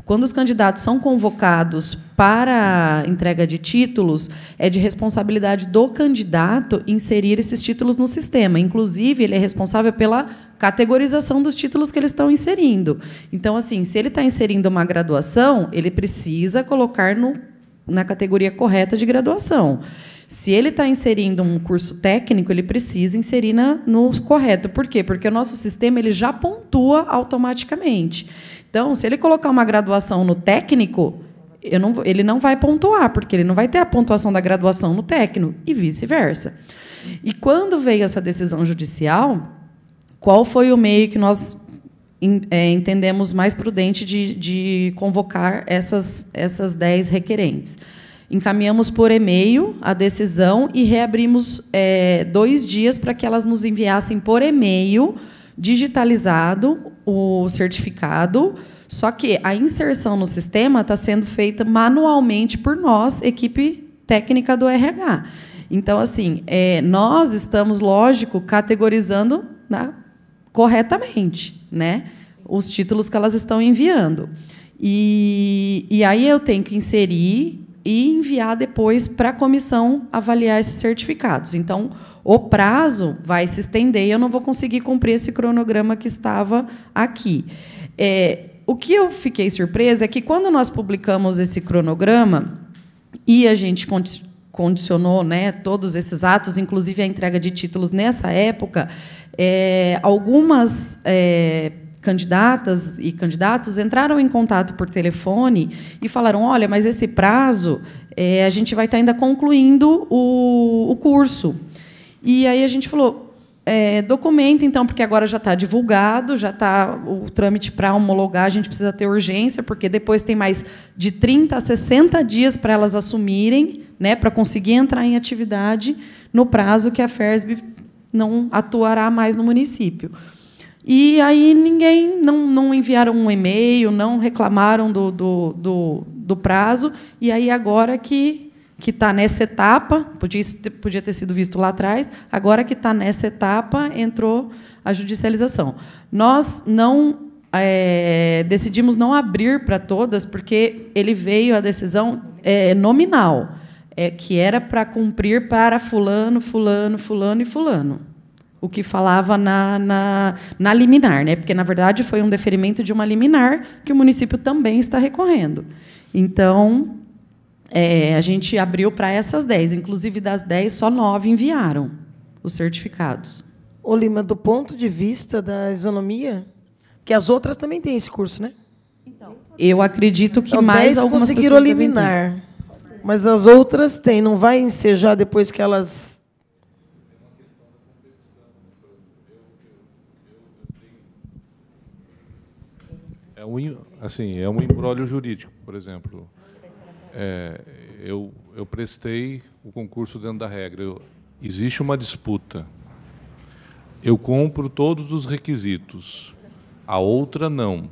quando os candidatos são convocados para a entrega de títulos, é de responsabilidade do candidato inserir esses títulos no sistema. Inclusive, ele é responsável pela categorização dos títulos que eles estão inserindo. Então, assim, se ele está inserindo uma graduação, ele precisa colocar na categoria correta de graduação. Se ele está inserindo um curso técnico, ele precisa inserir no correto. Por quê? Porque o nosso sistema ele já pontua automaticamente. Então, se ele colocar uma graduação no técnico, ele não vai pontuar, porque ele não vai ter a pontuação da graduação no técnico, e vice-versa. E quando veio essa decisão judicial, qual foi o meio que nós entendemos mais prudente de convocar essas 10 requerentes? Encaminhamos por e-mail a decisão e reabrimos 2 dias para que elas nos enviassem por e-mail, digitalizado, o certificado, só que a inserção no sistema está sendo feita manualmente por nós, equipe técnica do RH. Então, assim, nós estamos, lógico, categorizando corretamente, né, os títulos que elas estão enviando. E aí eu tenho que inserir e enviar depois para a comissão avaliar esses certificados. Então, o prazo vai se estender e eu não vou conseguir cumprir esse cronograma que estava aqui. O que eu fiquei surpresa é que, quando nós publicamos esse cronograma e a gente condicionou, né, todos esses atos, inclusive a entrega de títulos nessa época, algumas candidatas e candidatos entraram em contato por telefone e falaram: olha, mas esse prazo a gente vai estar ainda concluindo o curso. E aí a gente falou: documenta, então, porque agora já está divulgado, já está o trâmite para homologar, a gente precisa ter urgência, porque depois tem mais de 30 a 60 dias para elas assumirem, né, para conseguir entrar em atividade no prazo que a FERSB não atuará mais no município. E aí ninguém não enviaram um e-mail, não reclamaram do prazo, e aí agora que está nessa etapa, podia ter sido visto lá atrás, agora que está nessa etapa, entrou a judicialização. Nós não decidimos não abrir para todas, porque ele veio a decisão nominal, que era para cumprir para fulano, fulano, fulano e fulano. O que falava na liminar, né? Porque, na verdade, foi um deferimento de uma liminar que o município também está recorrendo. Então, a gente abriu para essas 10. Inclusive, das 10, só 9 enviaram os certificados. Ô, Lima, do ponto de vista da isonomia, que as outras também têm esse curso, né? Então, eu acredito que então, mais 10 algumas conseguiram pessoas eliminar. Mas as outras têm. Não vai ensejar depois que elas... É um imbróglio jurídico, por exemplo. Eu prestei o concurso dentro da regra. Existe uma disputa. Eu compro todos os requisitos. A outra, não.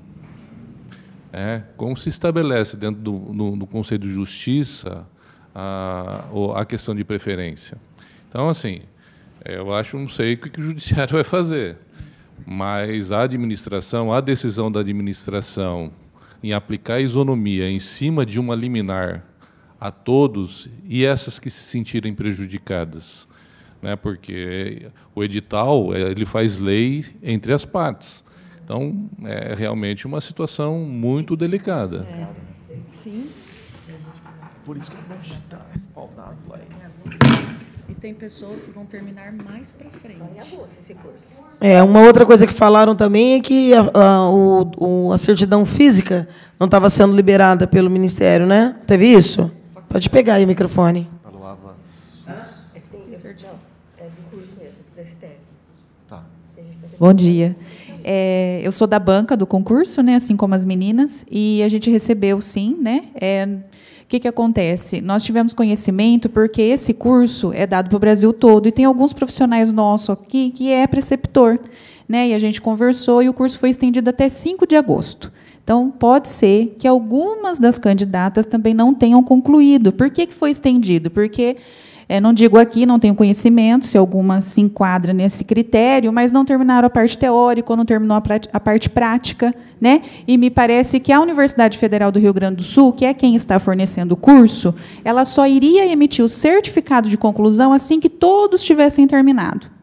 Como se estabelece dentro do Conselho de Justiça a questão de preferência? Então, assim, eu não sei o que o Judiciário vai fazer. Mas a decisão da administração em aplicar a isonomia em cima de uma liminar a todos, e essas que se sentirem prejudicadas, né? Porque o edital ele faz lei entre as partes. Então, é realmente uma situação muito delicada. Sim. Por isso que não está respaldado lá. E tem pessoas que vão terminar mais para frente. Uma outra coisa que falaram também é que a certidão física não estava sendo liberada pelo Ministério, né? Teve isso? Pode pegar aí o microfone. É do curso mesmo, da STEC. Tá. Bom dia. Eu sou da banca do concurso, né, assim como as meninas, e a gente recebeu, sim, né? O que acontece? Nós tivemos conhecimento porque esse curso é dado para o Brasil todo e tem alguns profissionais nossos aqui que é preceptor, né? E a gente conversou e o curso foi estendido até 5 de agosto. Então, pode ser que algumas das candidatas também não tenham concluído. Por que foi estendido? Porque, não digo aqui, não tenho conhecimento, se alguma se enquadra nesse critério, mas não terminaram a parte teórica ou não terminou a parte prática, né? E me parece que a Universidade Federal do Rio Grande do Sul, que é quem está fornecendo o curso, ela só iria emitir o certificado de conclusão assim que todos tivessem terminado.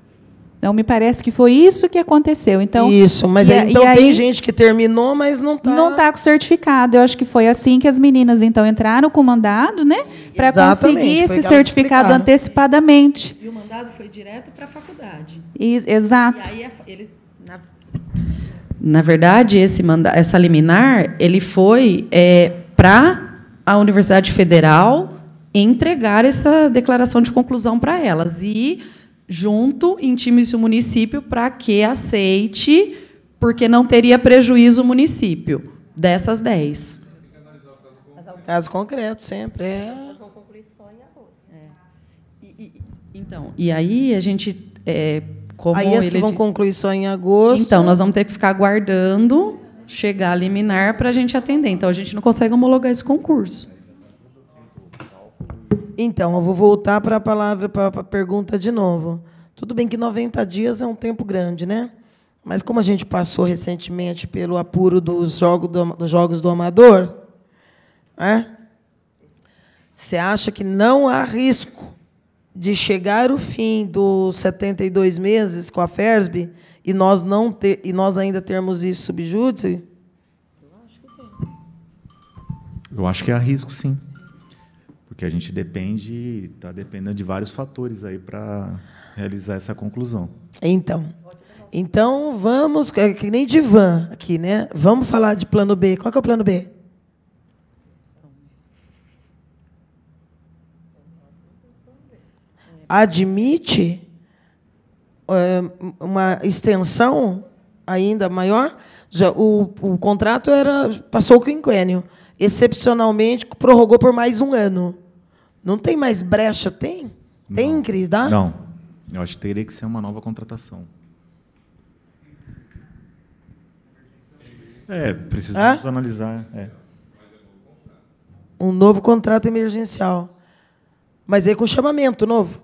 Então, me parece que foi isso que aconteceu. Então, isso, mas então tem gente que terminou, mas não está... Não está com certificado. Eu acho que foi assim que as meninas, então, entraram com o mandado, né, para conseguir esse certificado antecipadamente. E o mandado foi direto para a faculdade. Exato. E aí, eles, na verdade, essa liminar ele foi para a Universidade Federal entregar essa declaração de conclusão para elas. E... junto, intime-se o município para que aceite, porque não teria prejuízo o município dessas 10. Caso concreto, sempre. Vão concluir só em agosto. Então, e aí a gente... como aí as que vão concluir só em agosto... Então, nós vamos ter que ficar aguardando chegar a liminar para a gente atender. Então, a gente não consegue homologar esse concurso. Então, eu vou voltar para a palavra, para a pergunta de novo. Tudo bem que 90 dias é um tempo grande, né? Mas como a gente passou recentemente pelo apuro dos jogos do amador, você acha que não há risco de chegar o fim dos 72 meses com a FERSB e nós ainda termos isso sub júdice? Eu acho que há risco, sim. Porque a gente está dependendo de vários fatores aí para realizar essa conclusão. Então vamos, que nem divã aqui, né? Vamos falar de plano B. Qual que é o plano B? Admite uma extensão ainda maior? Já, o contrato passou o quinquênio. Excepcionalmente, prorrogou por mais 1 ano. Não tem mais brecha? Tem? Tem, Cris? Dá? Não. Eu acho que teria que ser uma nova contratação. Precisamos analisar. Um novo contrato emergencial. Mas aí com chamamento novo.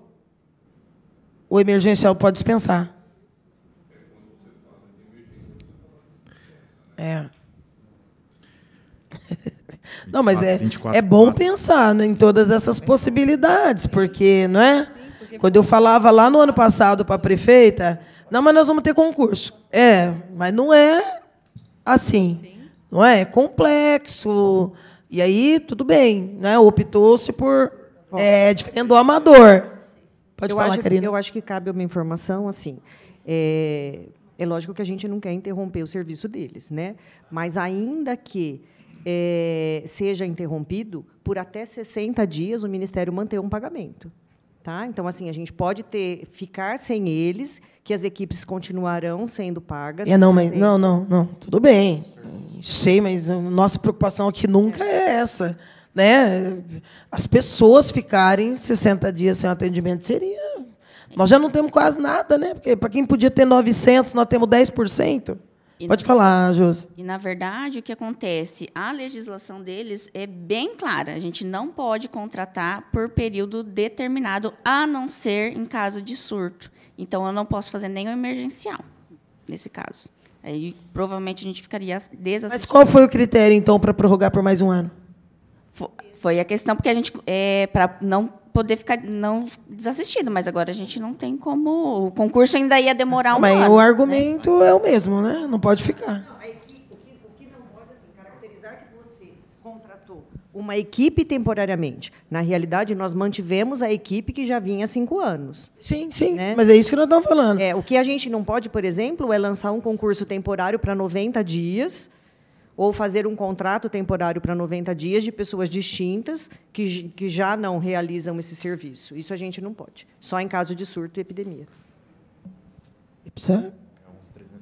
O emergencial pode dispensar. Não, mas é bom pensar, né, em todas essas possibilidades, porque, não é? Quando eu falava lá no ano passado para a prefeita, não, mas nós vamos ter concurso. Mas não é assim. Não é? É complexo. E aí, tudo bem, né? Optou-se por diferente do amador. Pode falar, Karina. Eu acho que cabe uma informação assim. É lógico que a gente não quer interromper o serviço deles, né? Mas ainda que seja interrompido, por até 60 dias o Ministério mantém um pagamento. Tá? Então, assim, a gente pode ficar sem eles, que as equipes continuarão sendo pagas. Não, tudo bem. Sei, mas a nossa preocupação aqui nunca é essa. Né? As pessoas ficarem 60 dias sem atendimento seria... Nós já não temos quase nada, né? Porque para quem podia ter 900, nós temos 10%. Pode falar, Josi. E, na verdade, o que acontece? A legislação deles é bem clara. A gente não pode contratar por período determinado, a não ser em caso de surto. Então, eu não posso fazer nenhum emergencial, nesse caso. Aí, provavelmente, a gente ficaria desassistido. Mas qual foi o critério, então, para prorrogar por mais 1 ano? Foi a questão, porque a gente... para não poder ficar desassistido, mas agora a gente não tem como... O concurso ainda ia demorar um ano. Mas o argumento é o mesmo, né? Não pode ficar. Não, o que não pode caracterizar que você contratou uma equipe temporariamente. Na realidade, nós mantivemos a equipe que já vinha há 5 anos. Sim, né? Mas é isso que nós estamos falando. O que a gente não pode, por exemplo, é lançar um concurso temporário para 90 dias, ou fazer um contrato temporário para 90 dias de pessoas distintas que já não realizam esse serviço. Isso a gente não pode, só em caso de surto e epidemia. Precisa? É 11.350,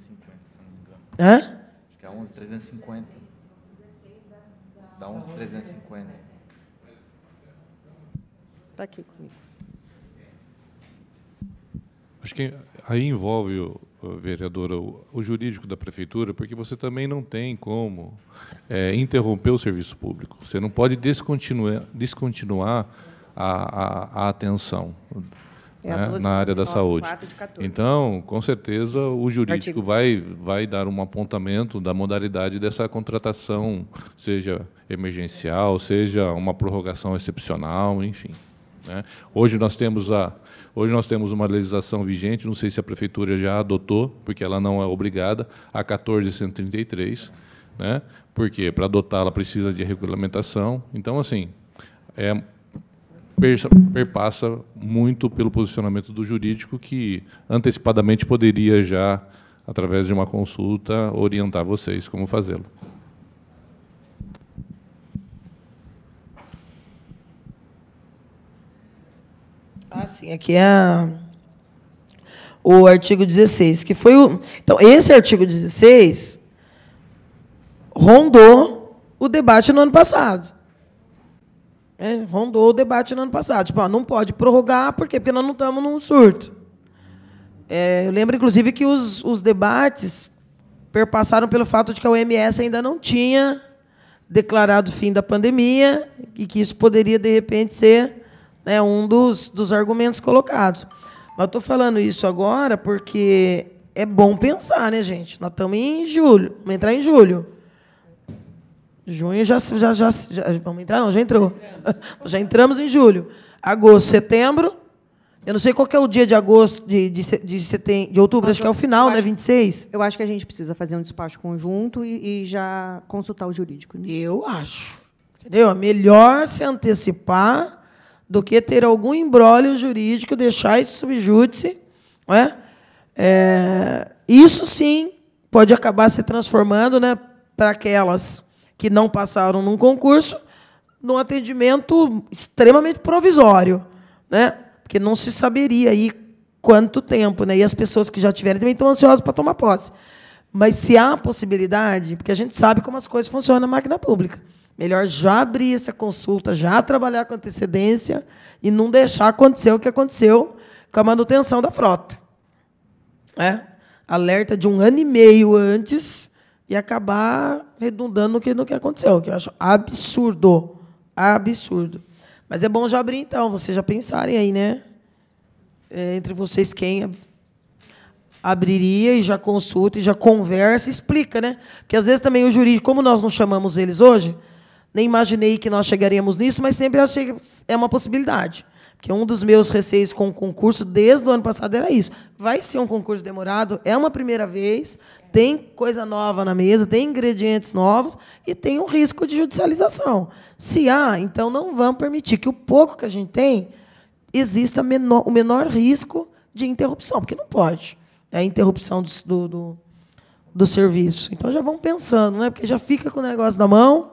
se não me engano. Hã? Acho que é 11.350. Dá 11.350. Está aqui comigo. Acho que aí envolve, vereadora, o jurídico da prefeitura, porque você também não tem como interromper o serviço público. Você não pode descontinuar a atenção na área da saúde. Então, com certeza, o jurídico vai dar um apontamento da modalidade dessa contratação, seja emergencial, seja uma prorrogação excepcional, enfim. Né? Hoje nós temos uma legislação vigente, não sei se a prefeitura já adotou, porque ela não é obrigada, a 14.133, né? Porque para adotá-la precisa de regulamentação. Então, assim, perpassa muito pelo posicionamento do jurídico, que antecipadamente poderia já, através de uma consulta, orientar vocês como fazê-lo. Ah, sim, aqui é o artigo 16, que foi o... Então, esse artigo 16 rondou o debate no ano passado. Rondou o debate no ano passado. Tipo, não pode prorrogar, por quê? Porque nós não estamos num surto. Eu lembro, inclusive, que os debates perpassaram pelo fato de que a OMS ainda não tinha declarado o fim da pandemia e que isso poderia, de repente, ser um dos argumentos colocados. Mas eu estou falando isso agora porque é bom pensar, né, gente? Nós estamos em julho, vamos entrar em julho. Junho já vamos entrar, não, já entrou. Já entramos em julho. Agosto, setembro. Eu não sei qual que é o dia de agosto, de outubro, acho que é o final, né? 26? Eu acho que a gente precisa fazer um despacho conjunto e já consultar o jurídico. Né? Eu acho. Entendeu? É melhor se antecipar do que ter algum imbróglio jurídico, deixar isso sub júdice. Não é? Isso, sim, pode acabar se transformando, né, para aquelas que não passaram num concurso, num atendimento extremamente provisório, né? Porque não se saberia aí quanto tempo, né? E as pessoas que já tiveram também estão ansiosas para tomar posse. Mas se há possibilidade, porque a gente sabe como as coisas funcionam na máquina pública, melhor já abrir essa consulta, já trabalhar com antecedência e não deixar acontecer o que aconteceu com a manutenção da frota. Alerta de 1 ano e meio antes e acabar redundando no que aconteceu, que eu acho absurdo. Absurdo. Mas é bom já abrir, então, vocês já pensarem aí, né? Entre vocês, quem abriria e já consulta, e já conversa, explica, né? Porque, às vezes, também o jurídico, como nós não chamamos eles hoje, nem imaginei que nós chegaríamos nisso, mas sempre achei que é uma possibilidade. Porque um dos meus receios com o concurso, desde o ano passado, era isso. Vai ser um concurso demorado, é uma primeira vez, tem coisa nova na mesa, tem ingredientes novos e tem um risco de judicialização. Se há, então não vamos permitir que o pouco que a gente tem exista o menor risco de interrupção, porque não pode. É a interrupção do serviço. Então, já vão pensando, né? Porque já fica com o negócio na mão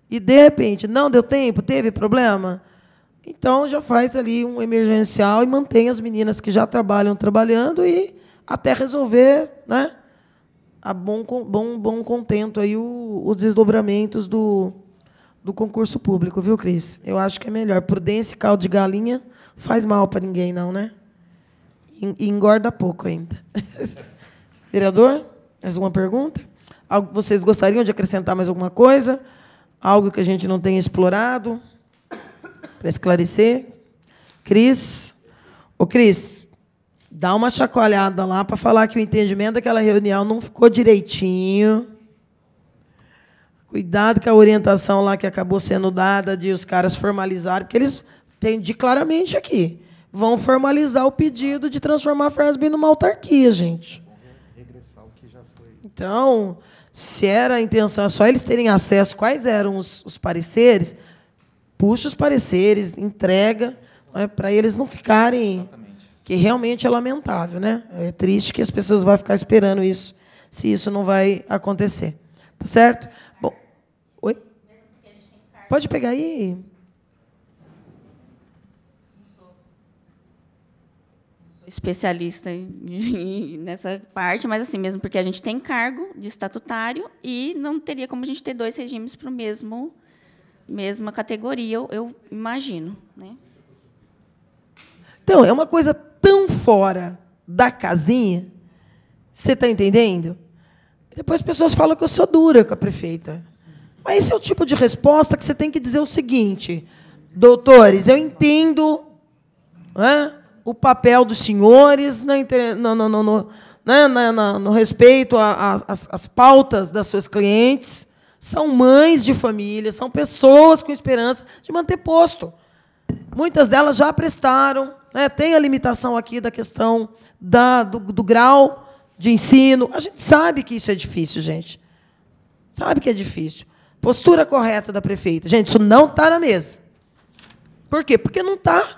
e, de repente, não deu tempo, teve problema, então já faz ali um emergencial e mantém as meninas que já trabalham trabalhando e até resolver, né, a bom contento aí os desdobramentos do concurso público, viu, Cris? Eu acho que é melhor. Prudência e caldo de galinha faz mal para ninguém, não, né? E engorda pouco ainda. Vereador, mais uma pergunta? Vocês gostariam de acrescentar mais alguma coisa? Algo que a gente não tenha explorado? Para esclarecer? Cris? Ô, Cris, dá uma chacoalhada lá para falar que o entendimento daquela reunião não ficou direitinho. Cuidado com a orientação lá que acabou sendo dada de os caras formalizarem, porque eles têm de claramente aqui. Vão formalizar o pedido de transformar a Fersby numa autarquia, gente. Então, se era a intenção só eles terem acesso, quais eram os pareceres, puxa os pareceres, entrega, né, para eles não ficarem... Que realmente é lamentável, né? É triste que as pessoas vão ficar esperando isso, se isso não vai acontecer. Tá certo? Bom, oi? Pode pegar aí. Especialista nessa parte, mas assim, mesmo porque a gente tem cargo de estatutário e não teria como a gente ter 2 regimes para o mesma categoria, eu imagino, né? Então, é uma coisa tão fora da casinha, você está entendendo? Depois as pessoas falam que eu sou dura com a prefeita. Mas esse é o tipo de resposta que você tem que dizer o seguinte: doutores, eu entendo, né, o papel dos senhores no respeito às pautas das suas clientes. São mães de família, são pessoas com esperança de manter posto. Muitas delas já prestaram, né, tem a limitação aqui da questão do grau de ensino. A gente sabe que isso é difícil, gente. Sabe que é difícil. Postura correta da prefeita. Gente, isso não está na mesa. Por quê? Porque não está.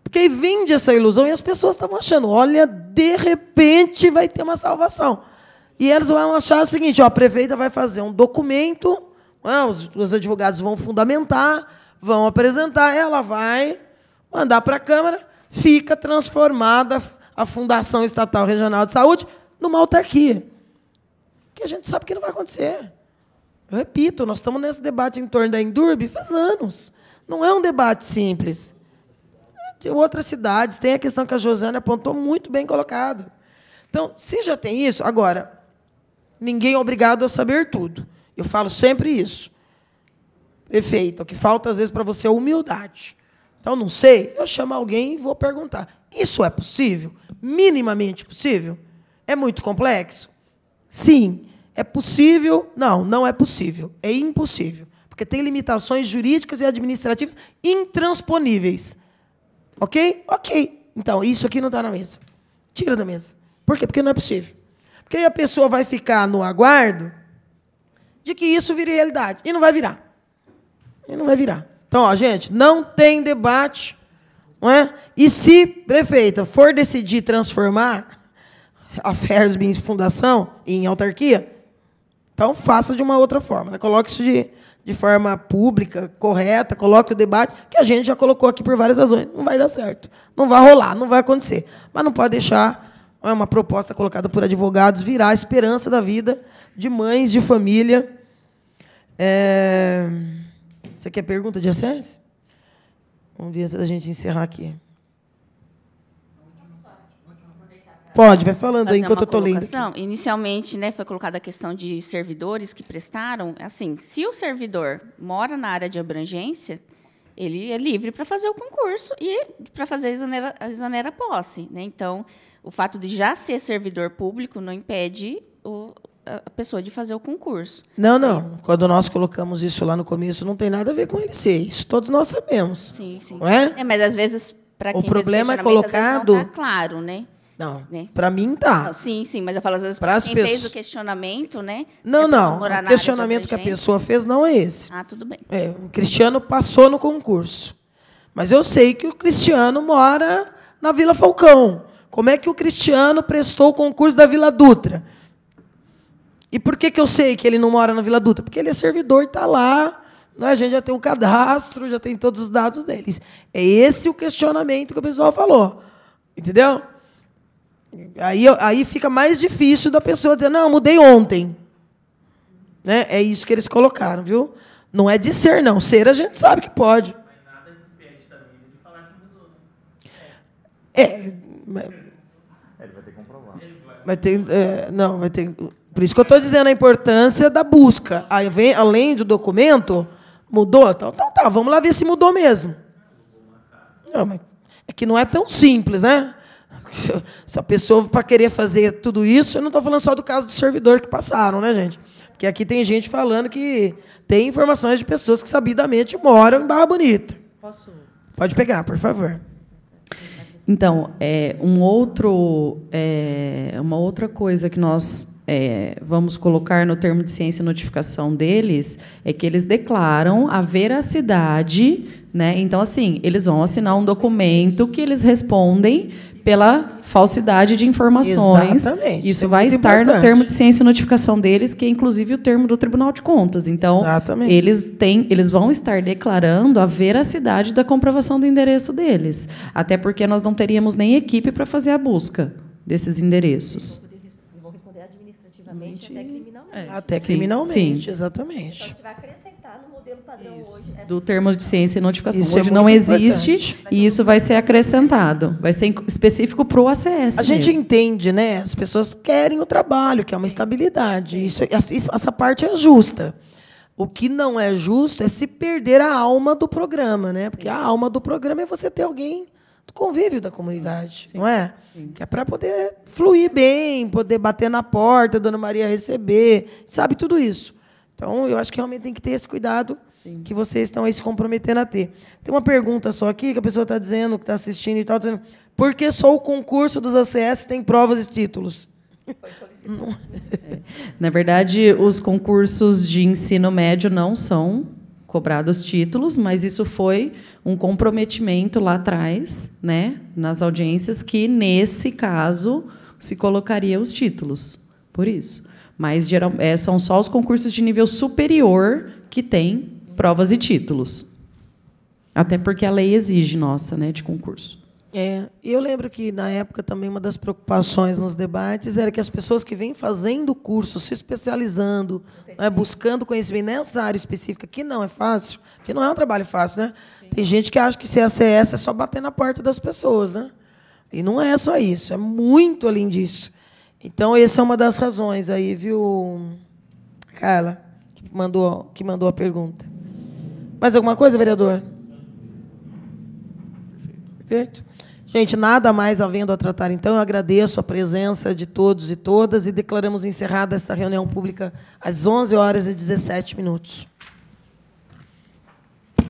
Porque aí vende essa ilusão e as pessoas estavam achando, olha, de repente vai ter uma salvação. E elas vão achar o seguinte, ó, a prefeita vai fazer um documento, os advogados vão fundamentar, vão apresentar, ela vai mandar para a Câmara, fica transformada a Fundação Estatal Regional de Saúde numa autarquia. Que a gente sabe que não vai acontecer. Eu repito, nós estamos nesse debate em torno da Endurbe faz anos. Não é um debate simples. De outras cidades, tem a questão que a Josiane apontou muito bem colocada. Então, se já tem isso, agora, ninguém é obrigado a saber tudo. Eu falo sempre isso. Prefeito, o que falta, às vezes, para você é humildade. Então, não sei, eu chamo alguém e vou perguntar. Isso é possível? Minimamente possível? É muito complexo? Sim. É possível? Não, não é possível. É impossível. Porque tem limitações jurídicas e administrativas intransponíveis. Ok? Ok. Então, isso aqui não está na mesa. Tira da mesa. Por quê? Porque não é possível. Porque aí a pessoa vai ficar no aguardo de que isso vire realidade. E não vai virar. E não vai virar. Então, ó, gente, não tem debate. Não é? E se, prefeita, for decidir transformar a FERSB em fundação, em autarquia, então faça de uma outra forma. Né? Coloque isso de forma pública, correta, coloque o debate, que a gente já colocou aqui por várias razões. Não vai dar certo. Não vai rolar, não vai acontecer. Mas não pode deixar uma proposta colocada por advogados virar a esperança da vida de mães de família. Você quer pergunta de acesso? Vamos ver antes da gente encerrar aqui. Pode, vai falando aí enquanto eu estou lendo. Inicialmente, né, foi colocada a questão de servidores que prestaram. Assim, se o servidor mora na área de abrangência, ele é livre para fazer o concurso e para fazer a exonera posse. Né? Então, o fato de já ser servidor público não impede a pessoa de fazer o concurso. Não, não. Quando nós colocamos isso lá no começo, não tem nada a ver com ele ser. Isso todos nós sabemos. Sim, sim. Não é? Mas, às vezes, para quem o problema é colocado... não está claro, né? Não, né? Para mim tá. Não, sim, mas eu falo, às vezes, para quem fez o questionamento, né? Não, o questionamento que a pessoa fez não é esse. Ah, tudo bem. O Cristiano passou no concurso. Mas eu sei que o Cristiano mora na Vila Falcão. Como é que o Cristiano prestou o concurso da Vila Dutra? E por que eu sei que ele não mora na Vila Dutra? Porque ele é servidor e está lá. Né? A gente já tem um cadastro, já tem todos os dados deles. É esse o questionamento que o pessoal falou. Entendeu? Aí fica mais difícil da pessoa dizer, não, mudei ontem. Né? É isso que eles colocaram, viu? Não é de ser, não. Ser a gente sabe que pode. Mas nada impede também de falar que mudou, né? Ele vai ter que comprovar. Vai ter. Por isso que eu estou dizendo a importância da busca. Aí vem, além do documento, mudou? Então tá, vamos lá ver se mudou mesmo. Não, mas é que não é tão simples, né? Se a pessoa, para querer fazer tudo isso, eu não estou falando só do caso do servidor que passaram, né, gente? Porque aqui tem gente falando que tem informações de pessoas que sabidamente moram em Barra Bonita. Posso? Pode pegar, por favor. Então, uma outra coisa que nós vamos colocar no termo de ciência e notificação deles é que eles declaram a veracidade, né? Então, assim, eles vão assinar um documento que eles respondem pela falsidade de informações. Exatamente. Isso vai estar importante. no termo de ciência e notificação deles, que é inclusive o termo do Tribunal de Contas. Então, eles vão estar declarando a veracidade da comprovação do endereço deles. Até porque nós não teríamos nem equipe para fazer a busca desses endereços. Vão responder administrativamente até criminalmente. Até Sim, criminalmente, sim. exatamente. Então, a gente vai acrescentar no modelo padrão hoje. Do termo de ciência e notificação. Isso é Hoje não muito existe importante. e isso vai ser acrescentado. Vai ser específico para o ACS. A gente mesmo. entende, né? As pessoas querem o trabalho, que é uma estabilidade. Essa parte é justa. O que não é justo é se perder a alma do programa, né? Porque a alma do programa é você ter alguém do convívio da comunidade, não é? Que é para poder fluir bem, poder bater na porta, a Dona Maria receber, sabe tudo isso. Então, eu acho que realmente tem que ter esse cuidado que vocês estão aí se comprometendo a ter. Tem uma pergunta só aqui, que a pessoa está dizendo, que está assistindo e tal, dizendo, por que só o concurso dos ACS tem provas e títulos? Na verdade, os concursos de ensino médio não são cobrados títulos, mas isso foi um comprometimento lá atrás, né, nas audiências, que, nesse caso, se colocaria os títulos, por isso. Mas são só os concursos de nível superior que têm provas e títulos. Até porque a lei exige, nossa, né, de concurso. E eu lembro que, na época, também uma das preocupações nos debates era que as pessoas que vêm fazendo o curso, se especializando, né, buscando conhecimento nessa área específica, que não é fácil, porque não é um trabalho fácil, né? Tem gente que acha que ser ACS é só bater na porta das pessoas, né? E não é só isso, é muito além disso. Então, essa é uma das razões aí, viu, Carla, que mandou a pergunta. Mais alguma coisa, vereador? Perfeito. Gente, nada mais havendo a tratar, então, eu agradeço a presença de todos e todas e declaramos encerrada esta reunião pública às 11h17.